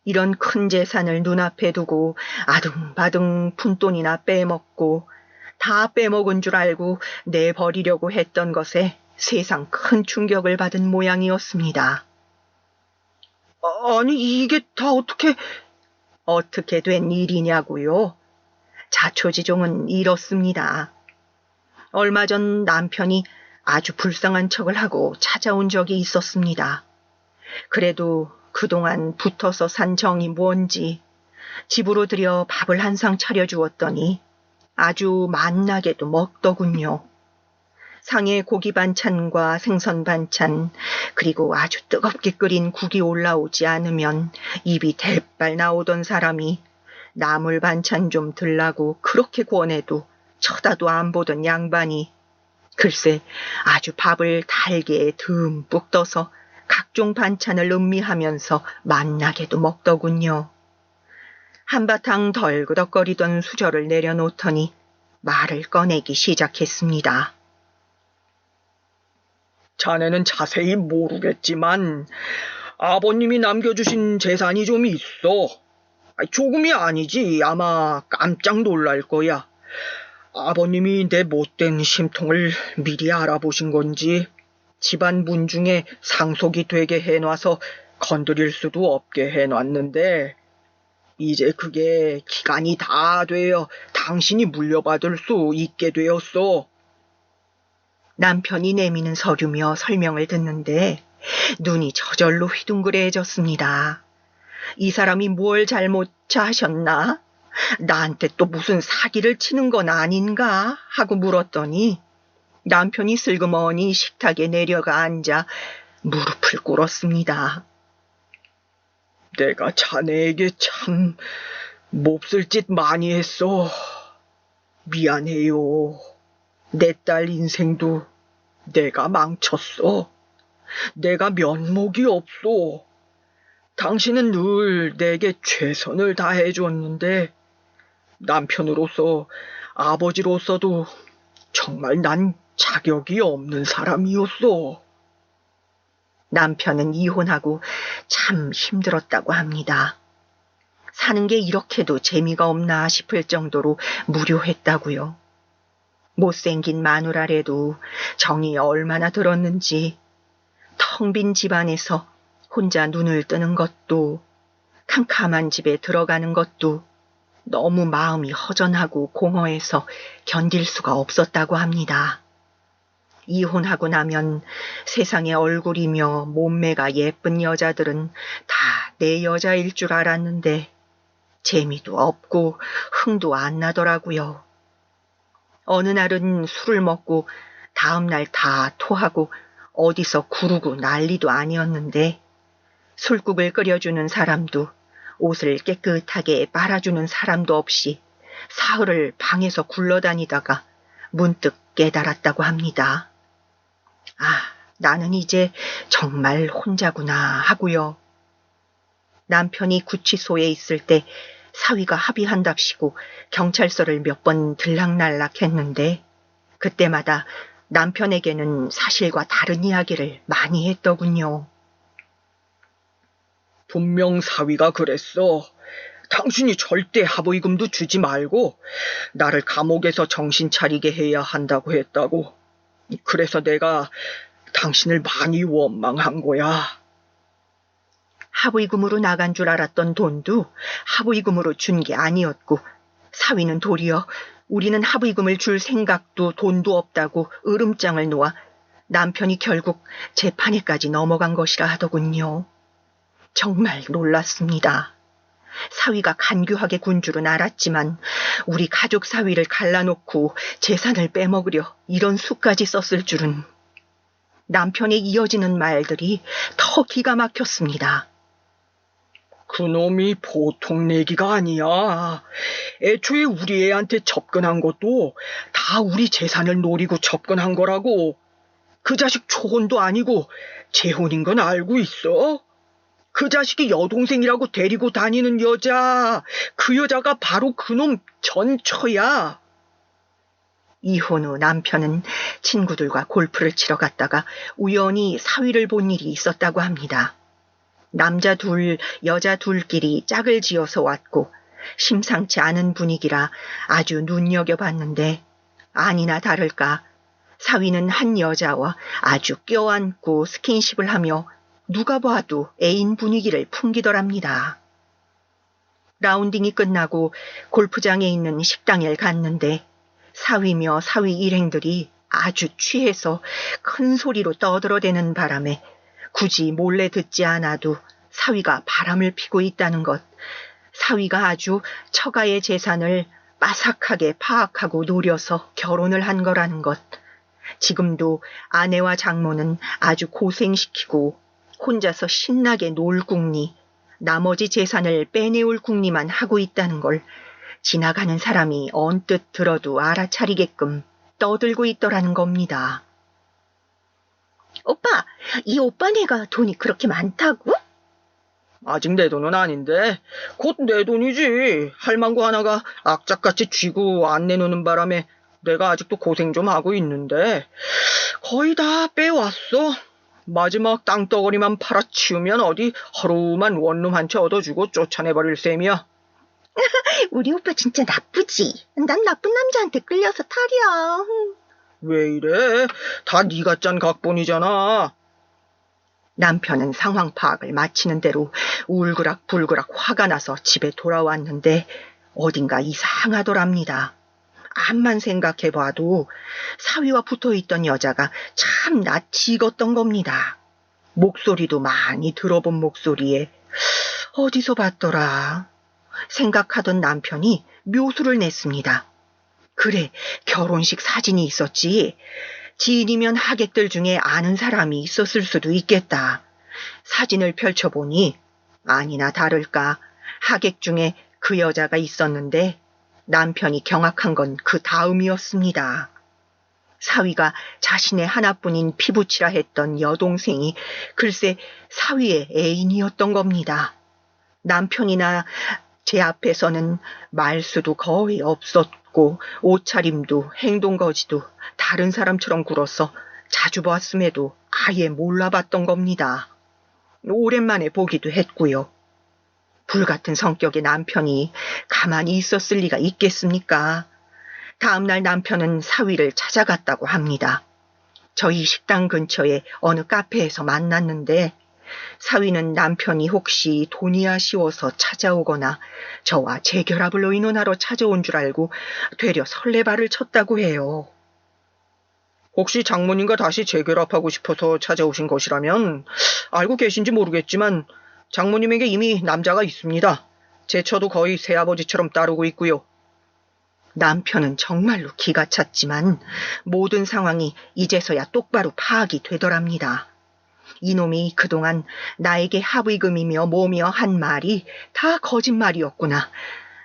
이런 큰 재산을 눈앞에 두고 아등바등 푼돈이나 빼먹고 다 빼먹은 줄 알고 내버리려고 했던 것에 세상 큰 충격을 받은 모양이었습니다. 아니, 이게 다 어떻게 된 일이냐고요? 자초지종은 이렇습니다. 얼마 전 남편이 아주 불쌍한 척을 하고 찾아온 적이 있었습니다. 그래도 그동안 붙어서 산 정이 뭔지 집으로 들여 밥을 한 상 차려주었더니 아주 맛나게도 먹더군요. 상에 고기 반찬과 생선 반찬, 그리고 아주 뜨겁게 끓인 국이 올라오지 않으면 입이 대빨 나오던 사람이 나물 반찬 좀 들라고 그렇게 권해도 쳐다도 안 보던 양반이 글쎄 아주 밥을 달게 듬뿍 떠서 각종 반찬을 음미하면서 맛나게도 먹더군요. 한바탕 덜그덕거리던 수저를 내려놓더니 말을 꺼내기 시작했습니다. 자네는 자세히 모르겠지만 아버님이 남겨주신 재산이 좀 있어. 조금이 아니지 아마 깜짝 놀랄 거야. 아버님이 내 못된 심통을 미리 알아보신 건지 집안 문중에 상속이 되게 해놔서 건드릴 수도 없게 해놨는데 이제 그게 기간이 다 되어 당신이 물려받을 수 있게 되었어. 남편이 내미는 서류며 설명을 듣는데 눈이 저절로 휘둥그레해졌습니다. 이 사람이 뭘 잘못 하셨나? 나한테 또 무슨 사기를 치는 건 아닌가? 하고 물었더니 남편이 슬그머니 식탁에 내려가 앉아 무릎을 꿇었습니다. 내가 자네에게 참 몹쓸 짓 많이 했어. 미안해요. 내 딸 인생도 내가 망쳤어. 내가 면목이 없어. 당신은 늘 내게 최선을 다해줬는데 남편으로서 아버지로서도 정말 난 자격이 없는 사람이었어. 남편은 이혼하고 참 힘들었다고 합니다. 사는 게 이렇게도 재미가 없나 싶을 정도로 무료했다고요. 못생긴 마누라래도 정이 얼마나 들었는지 텅 빈 집안에서 혼자 눈을 뜨는 것도 캄캄한 집에 들어가는 것도 너무 마음이 허전하고 공허해서 견딜 수가 없었다고 합니다. 이혼하고 나면 세상에 얼굴이며 몸매가 예쁜 여자들은 다 내 여자일 줄 알았는데 재미도 없고 흥도 안 나더라고요. 어느 날은 술을 먹고 다음 날 다 토하고 어디서 구르고 난리도 아니었는데 술국을 끓여주는 사람도 옷을 깨끗하게 빨아주는 사람도 없이 사흘을 방에서 굴러다니다가 문득 깨달았다고 합니다. 아, 나는 이제 정말 혼자구나 하고요. 남편이 구치소에 있을 때 사위가 합의한답시고 경찰서를 몇 번 들락날락 했는데 그때마다 남편에게는 사실과 다른 이야기를 많이 했더군요. 분명 사위가 그랬어. 당신이 절대 합의금도 주지 말고 나를 감옥에서 정신 차리게 해야 한다고 했다고. 그래서 내가 당신을 많이 원망한 거야. 합의금으로 나간 줄 알았던 돈도 합의금으로 준 게 아니었고 사위는 도리어 우리는 합의금을 줄 생각도 돈도 없다고 으름장을 놓아 남편이 결국 재판에까지 넘어간 것이라 하더군요. 정말 놀랐습니다. 사위가 간교하게 군 줄은 알았지만 우리 가족 사위를 갈라놓고 재산을 빼먹으려 이런 수까지 썼을 줄은. 남편의 이어지는 말들이 더 기가 막혔습니다. 그놈이 보통 내기가 아니야. 애초에 우리 애한테 접근한 것도 다 우리 재산을 노리고 접근한 거라고. 그 자식 초혼도 아니고 재혼인 건 알고 있어? 그 자식이 여동생이라고 데리고 다니는 여자, 그 여자가 바로 그놈 전처야. 이혼 후 남편은 친구들과 골프를 치러 갔다가 우연히 사위를 본 일이 있었다고 합니다. 남자 둘, 여자 둘끼리 짝을 지어서 왔고 심상치 않은 분위기라 아주 눈여겨봤는데 아니나 다를까 사위는 한 여자와 아주 껴안고 스킨십을 하며 누가 봐도 애인 분위기를 풍기더랍니다. 라운딩이 끝나고 골프장에 있는 식당에 갔는데 사위며 사위 일행들이 아주 취해서 큰 소리로 떠들어대는 바람에 굳이 몰래 듣지 않아도 사위가 바람을 피고 있다는 것, 사위가 아주 처가의 재산을 빠삭하게 파악하고 노려서 결혼을 한 거라는 것, 지금도 아내와 장모는 아주 고생시키고 혼자서 신나게 놀 궁리, 나머지 재산을 빼내올 궁리만 하고 있다는 걸 지나가는 사람이 언뜻 들어도 알아차리게끔 떠들고 있더라는 겁니다. 오빠, 이 오빠네가 돈이 그렇게 많다고? 아직 내 돈은 아닌데 곧 내 돈이지. 할망구 하나가 악착같이 쥐고 안 내놓는 바람에 내가 아직도 고생 좀 하고 있는데 거의 다 빼왔어. 마지막 땅덩어리만 팔아치우면 어디 하루만 원룸 한 채 얻어주고 쫓아내버릴 셈이야. 우리 오빠 진짜 나쁘지? 난 나쁜 남자한테 끌려서 탈이야. 왜 이래? 다 네가 짠 각본이잖아. 남편은 상황 파악을 마치는 대로 울그락불그락 화가 나서 집에 돌아왔는데 어딘가 이상하더랍니다. 암만 생각해봐도 사위와 붙어있던 여자가 참 낯이 익었던 겁니다. 목소리도 많이 들어본 목소리에 어디서 봤더라 생각하던 남편이 묘수를 냈습니다. 그래, 결혼식 사진이 있었지. 지인이면 하객들 중에 아는 사람이 있었을 수도 있겠다. 사진을 펼쳐보니 아니나 다를까 하객 중에 그 여자가 있었는데 남편이 경악한 건 그 다음이었습니다. 사위가 자신의 하나뿐인 피부치라 했던 여동생이 글쎄 사위의 애인이었던 겁니다. 남편이나 제 앞에서는 말수도 거의 없었고 옷차림도 행동거지도 다른 사람처럼 굴어서 자주 봤음에도 아예 몰라봤던 겁니다. 오랜만에 보기도 했고요. 불같은 성격의 남편이 가만히 있었을 리가 있겠습니까? 다음날 남편은 사위를 찾아갔다고 합니다. 저희 식당 근처에 어느 카페에서 만났는데 사위는 남편이 혹시 돈이 아쉬워서 찾아오거나 저와 재결합을 의논하러 찾아온 줄 알고 되려 설레발을 쳤다고 해요. 혹시 장모님과 다시 재결합하고 싶어서 찾아오신 것이라면 알고 계신지 모르겠지만 장모님에게 이미 남자가 있습니다. 제 처도 거의 새아버지처럼 따르고 있고요. 남편은 정말로 기가 찼지만 모든 상황이 이제서야 똑바로 파악이 되더랍니다. 이놈이 그동안 나에게 합의금이며 뭐며 한 말이 다 거짓말이었구나.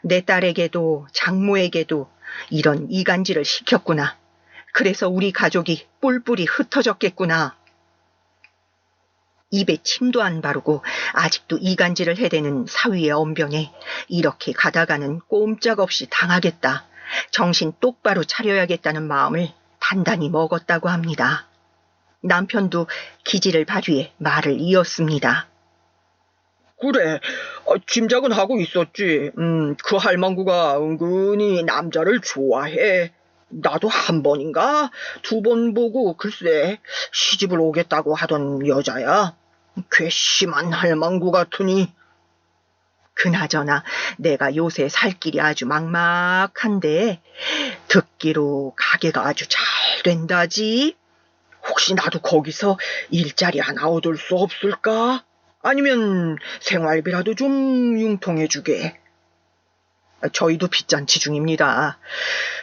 내 딸에게도 장모에게도 이런 이간질을 시켰구나. 그래서 우리 가족이 뿔뿔이 흩어졌겠구나. 입에 침도 안 바르고 아직도 이간질을 해대는 사위의 언변에 이렇게 가다가는 꼼짝없이 당하겠다. 정신 똑바로 차려야겠다는 마음을 단단히 먹었다고 합니다. 남편도 기지를 발휘해 말을 이었습니다. 그래, 짐작은 하고 있었지. 그 할망구가 은근히 남자를 좋아해. 나도 한 번인가 두 번 보고 글쎄 시집을 오겠다고 하던 여자야. 괘씸한 할망구 같으니. 그나저나 내가 요새 살 길이 아주 막막한데 듣기로 가게가 아주 잘 된다지. 혹시 나도 거기서 일자리 하나 얻을 수 없을까? 아니면 생활비라도 좀 융통해주게. 저희도 빚잔치 중입니다.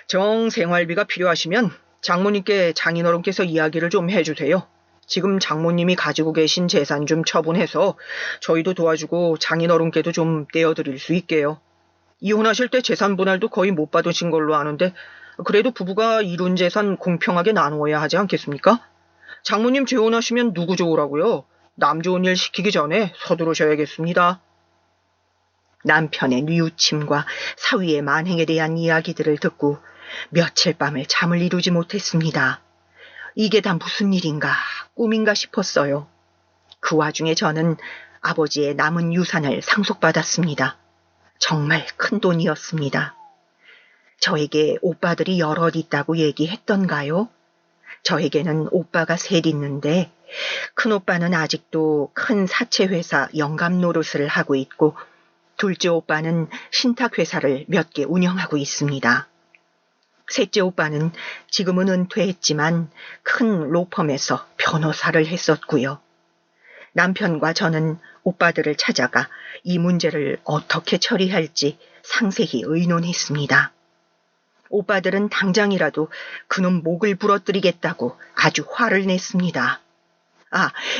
정 생활비가 필요하시면 장모님께 장인어른께서 이야기를 좀 해주세요. 지금 장모님이 가지고 계신 재산 좀 처분해서 저희도 도와주고 장인어른께도 좀 떼어드릴 수 있게요. 이혼하실 때 재산 분할도 거의 못 받으신 걸로 아는데 그래도 부부가 이룬 재산 공평하게 나누어야 하지 않겠습니까? 장모님 재혼하시면 누구 좋으라고요? 남 좋은 일 시키기 전에 서두르셔야겠습니다. 남편의 뉘우침과 사위의 만행에 대한 이야기들을 듣고 며칠 밤을 잠을 이루지 못했습니다. 이게 다 무슨 일인가, 꿈인가 싶었어요. 그 와중에 저는 아버지의 남은 유산을 상속받았습니다. 정말 큰 돈이었습니다. 저에게 오빠들이 여럿 있다고 얘기했던가요? 저에게는 오빠가 셋 있는데 큰오빠는 아직도 큰 사채회사 영감 노릇을 하고 있고 둘째 오빠는 신탁회사를 몇 개 운영하고 있습니다. 셋째 오빠는 지금은 은퇴했지만 큰 로펌에서 변호사를 했었고요. 남편과 저는 오빠들을 찾아가 이 문제를 어떻게 처리할지 상세히 의논했습니다. 오빠들은 당장이라도 그놈 목을 부러뜨리겠다고 아주 화를 냈습니다.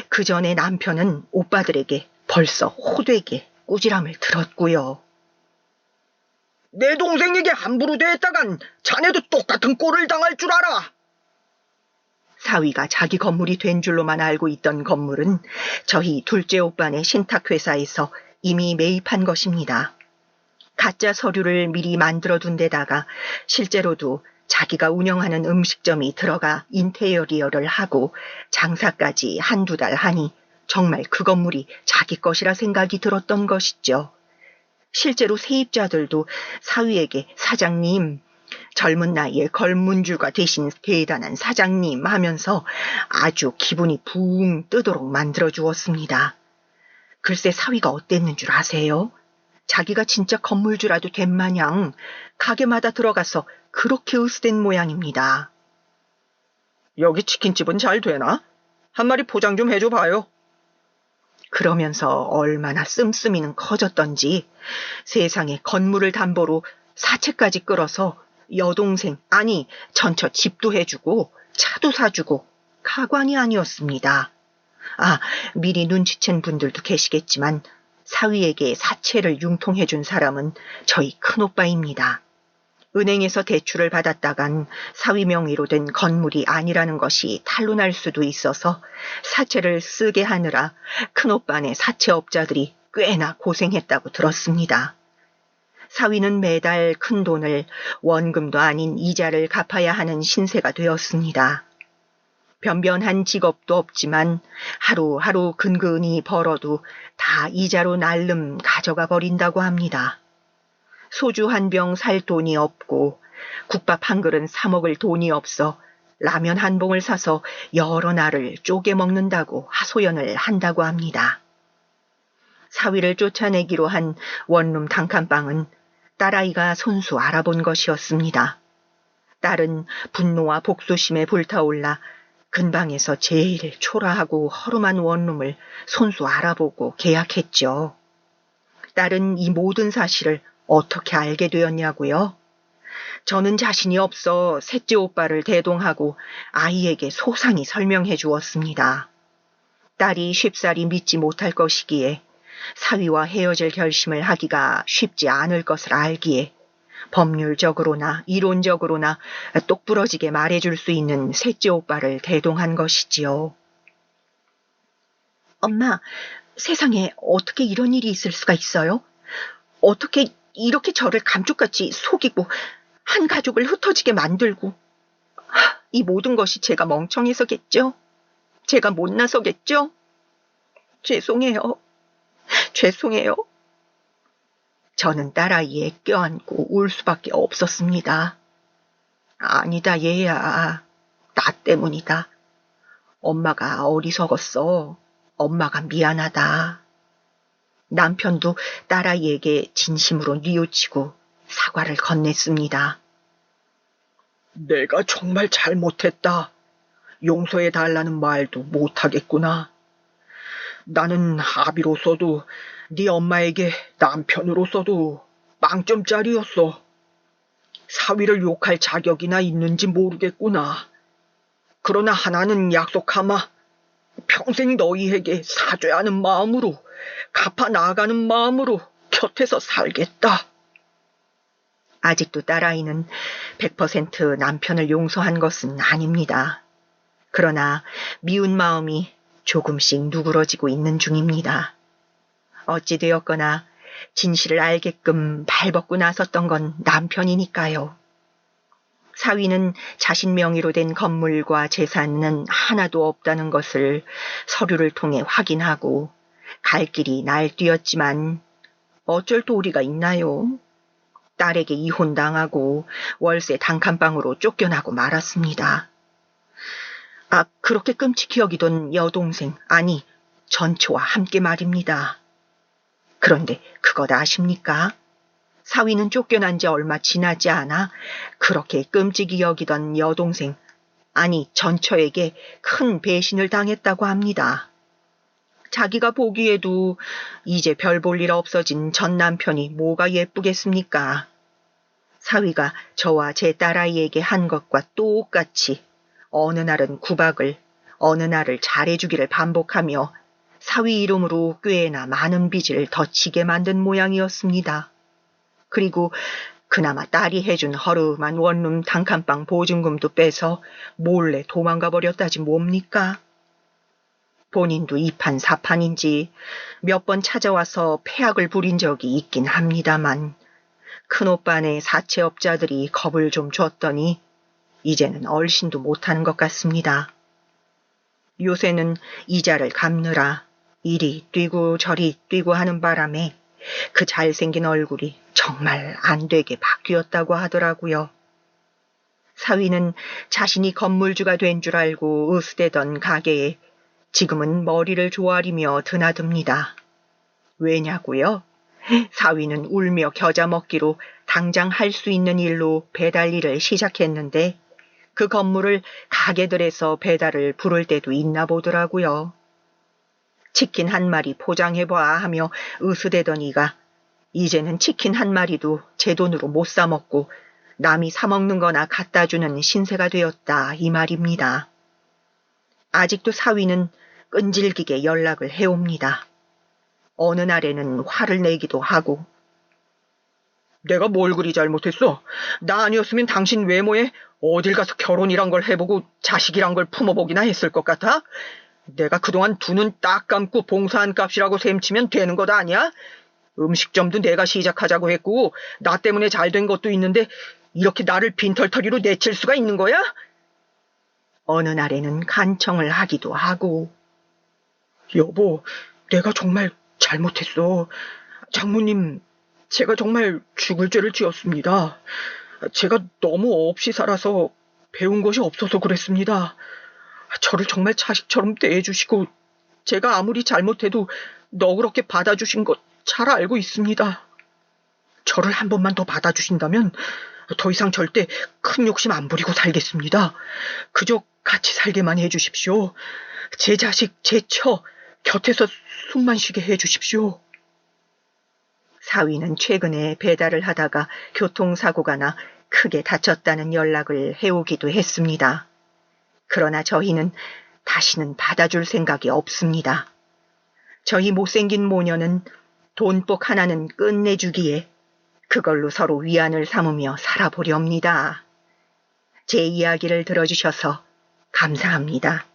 그 전에 남편은 오빠들에게 벌써 호되게 꾸지람을 들었고요. 내 동생에게 함부로 대했다간 자네도 똑같은 꼴을 당할 줄 알아. 사위가 자기 건물이 된 줄로만 알고 있던 건물은 저희 둘째 오빠네 신탁회사에서 이미 매입한 것입니다. 가짜 서류를 미리 만들어둔 데다가 실제로도 자기가 운영하는 음식점이 들어가 인테리어를 하고 장사까지 한두 달 하니 정말 그 건물이 자기 것이라 생각이 들었던 것이죠. 실제로 세입자들도 사위에게 사장님, 젊은 나이에 걸문주가 되신 대단한 사장님 하면서 아주 기분이 붕 뜨도록 만들어 주었습니다. 글쎄 사위가 어땠는 줄 아세요? 자기가 진짜 건물주라도 된 마냥 가게마다 들어가서 그렇게 으스댄 모양입니다. 여기 치킨집은 잘 되나? 한 마리 포장 좀 해줘 봐요. 그러면서 얼마나 씀씀이는 커졌던지 세상에 건물을 담보로 사채까지 끌어서 여동생, 아니 전처 집도 해주고 차도 사주고 가관이 아니었습니다. 아, 미리 눈치챈 분들도 계시겠지만 사위에게 사채를 융통해준 사람은 저희 큰오빠입니다. 은행에서 대출을 받았다간 사위 명의로 된 건물이 아니라는 것이 탄로날 수도 있어서 사채를 쓰게 하느라 큰오빠네 사채업자들이 꽤나 고생했다고 들었습니다. 사위는 매달 큰 돈을 원금도 아닌 이자를 갚아야 하는 신세가 되었습니다. 변변한 직업도 없지만 하루하루 근근히 벌어도 다 이자로 날름 가져가 버린다고 합니다. 소주 한 병 살 돈이 없고 국밥 한 그릇 사 먹을 돈이 없어 라면 한 봉을 사서 여러 날을 쪼개 먹는다고 하소연을 한다고 합니다. 사위를 쫓아내기로 한 원룸 단칸방은 딸아이가 손수 알아본 것이었습니다. 딸은 분노와 복수심에 불타올라 근방에서 제일 초라하고 허름한 원룸을 손수 알아보고 계약했죠. 딸은 이 모든 사실을 어떻게 알게 되었냐고요? 저는 자신이 없어 셋째 오빠를 대동하고 아이에게 소상히 설명해 주었습니다. 딸이 쉽사리 믿지 못할 것이기에 사위와 헤어질 결심을 하기가 쉽지 않을 것을 알기에 법률적으로나 이론적으로나 똑부러지게 말해줄 수 있는 셋째 오빠를 대동한 것이지요. 엄마, 세상에 어떻게 이런 일이 있을 수가 있어요? 어떻게 이렇게 저를 감쪽같이 속이고 한 가족을 흩어지게 만들고 이 모든 것이 제가 멍청해서겠죠? 제가 못나서겠죠? 죄송해요. 죄송해요. 저는 딸아이에 껴안고 울 수밖에 없었습니다. 아니다 얘야. 나 때문이다. 엄마가 어리석었어. 엄마가 미안하다. 남편도 딸아이에게 진심으로 뉘우치고 사과를 건넸습니다. 내가 정말 잘못했다. 용서해달라는 말도 못하겠구나. 나는 아비로서도 네 엄마에게 남편으로서도 빵점짜리였어. 사위를 욕할 자격이나 있는지 모르겠구나. 그러나 하나는 약속하마. 평생 너희에게 사죄하는 마음으로, 갚아 나아가는 마음으로 곁에서 살겠다. 아직도 딸아이는 100% 남편을 용서한 것은 아닙니다. 그러나 미운 마음이 조금씩 누그러지고 있는 중입니다. 어찌되었거나 진실을 알게끔 발벗고 나섰던 건 남편이니까요. 사위는 자신 명의로 된 건물과 재산은 하나도 없다는 것을 서류를 통해 확인하고 갈 길이 날뛰었지만 어쩔 도리가 있나요? 딸에게 이혼당하고 월세 단칸방으로 쫓겨나고 말았습니다. 아, 그렇게 끔찍히 여기던 여동생, 아니 전처와 함께 말입니다. 그런데 그것 아십니까? 사위는 쫓겨난 지 얼마 지나지 않아 그렇게 끔찍이 여기던 여동생, 아니 전처에게 큰 배신을 당했다고 합니다. 자기가 보기에도 이제 별 볼 일 없어진 전 남편이 뭐가 예쁘겠습니까? 사위가 저와 제 딸아이에게 한 것과 똑같이 어느 날은 구박을, 어느 날을 잘해주기를 반복하며 사위 이름으로 꽤나 많은 빚을 더 지게 만든 모양이었습니다. 그리고 그나마 딸이 해준 허름한 원룸 단칸방 보증금도 빼서 몰래 도망가 버렸다지 뭡니까? 본인도 이판사판인지 몇 번 찾아와서 패악을 부린 적이 있긴 합니다만 큰오빠네 사채업자들이 겁을 좀 줬더니 이제는 얼씬도 못하는 것 같습니다. 요새는 이자를 갚느라 이리 뛰고 저리 뛰고 하는 바람에 그 잘생긴 얼굴이 정말 안 되게 바뀌었다고 하더라고요. 사위는 자신이 건물주가 된 줄 알고 으스대던 가게에 지금은 머리를 조아리며 드나듭니다. 왜냐고요? 사위는 울며 겨자 먹기로 당장 할 수 있는 일로 배달 일을 시작했는데 그 건물을 가게들에서 배달을 부를 때도 있나 보더라고요. 치킨 한 마리 포장해봐 하며 으스대던 이가 이제는 치킨 한 마리도 제 돈으로 못 사 먹고 남이 사 먹는 거나 갖다 주는 신세가 되었다 이 말입니다. 아직도 사위는 끈질기게 연락을 해옵니다. 어느 날에는 화를 내기도 하고 내가 뭘 그리 잘못했어? 나 아니었으면 당신 외모에 어딜 가서 결혼이란 걸 해보고 자식이란 걸 품어보기나 했을 것 같아? 내가 그동안 두 눈 딱 감고 봉사한 값이라고 셈치면 되는 것 아니야? 음식점도 내가 시작하자고 했고 나 때문에 잘 된 것도 있는데 이렇게 나를 빈털터리로 내칠 수가 있는 거야? 어느 날에는 간청을 하기도 하고 여보, 내가 정말 잘못했어. 장모님, 제가 정말 죽을 죄를 지었습니다. 제가 너무 없이 살아서 배운 것이 없어서 그랬습니다. 저를 정말 자식처럼 대해주시고 제가 아무리 잘못해도 너그럽게 받아주신 것 잘 알고 있습니다. 저를 한 번만 더 받아주신다면 더 이상 절대 큰 욕심 안 부리고 살겠습니다. 그저 같이 살게만 해주십시오. 제 자식, 제 처 곁에서 숨만 쉬게 해주십시오. 사위는 최근에 배달을 하다가 교통사고가 나 크게 다쳤다는 연락을 해오기도 했습니다. 그러나 저희는 다시는 받아줄 생각이 없습니다. 저희 못생긴 모녀는 돈복 하나는 끝내주기에 그걸로 서로 위안을 삼으며 살아보렵니다. 제 이야기를 들어주셔서 감사합니다.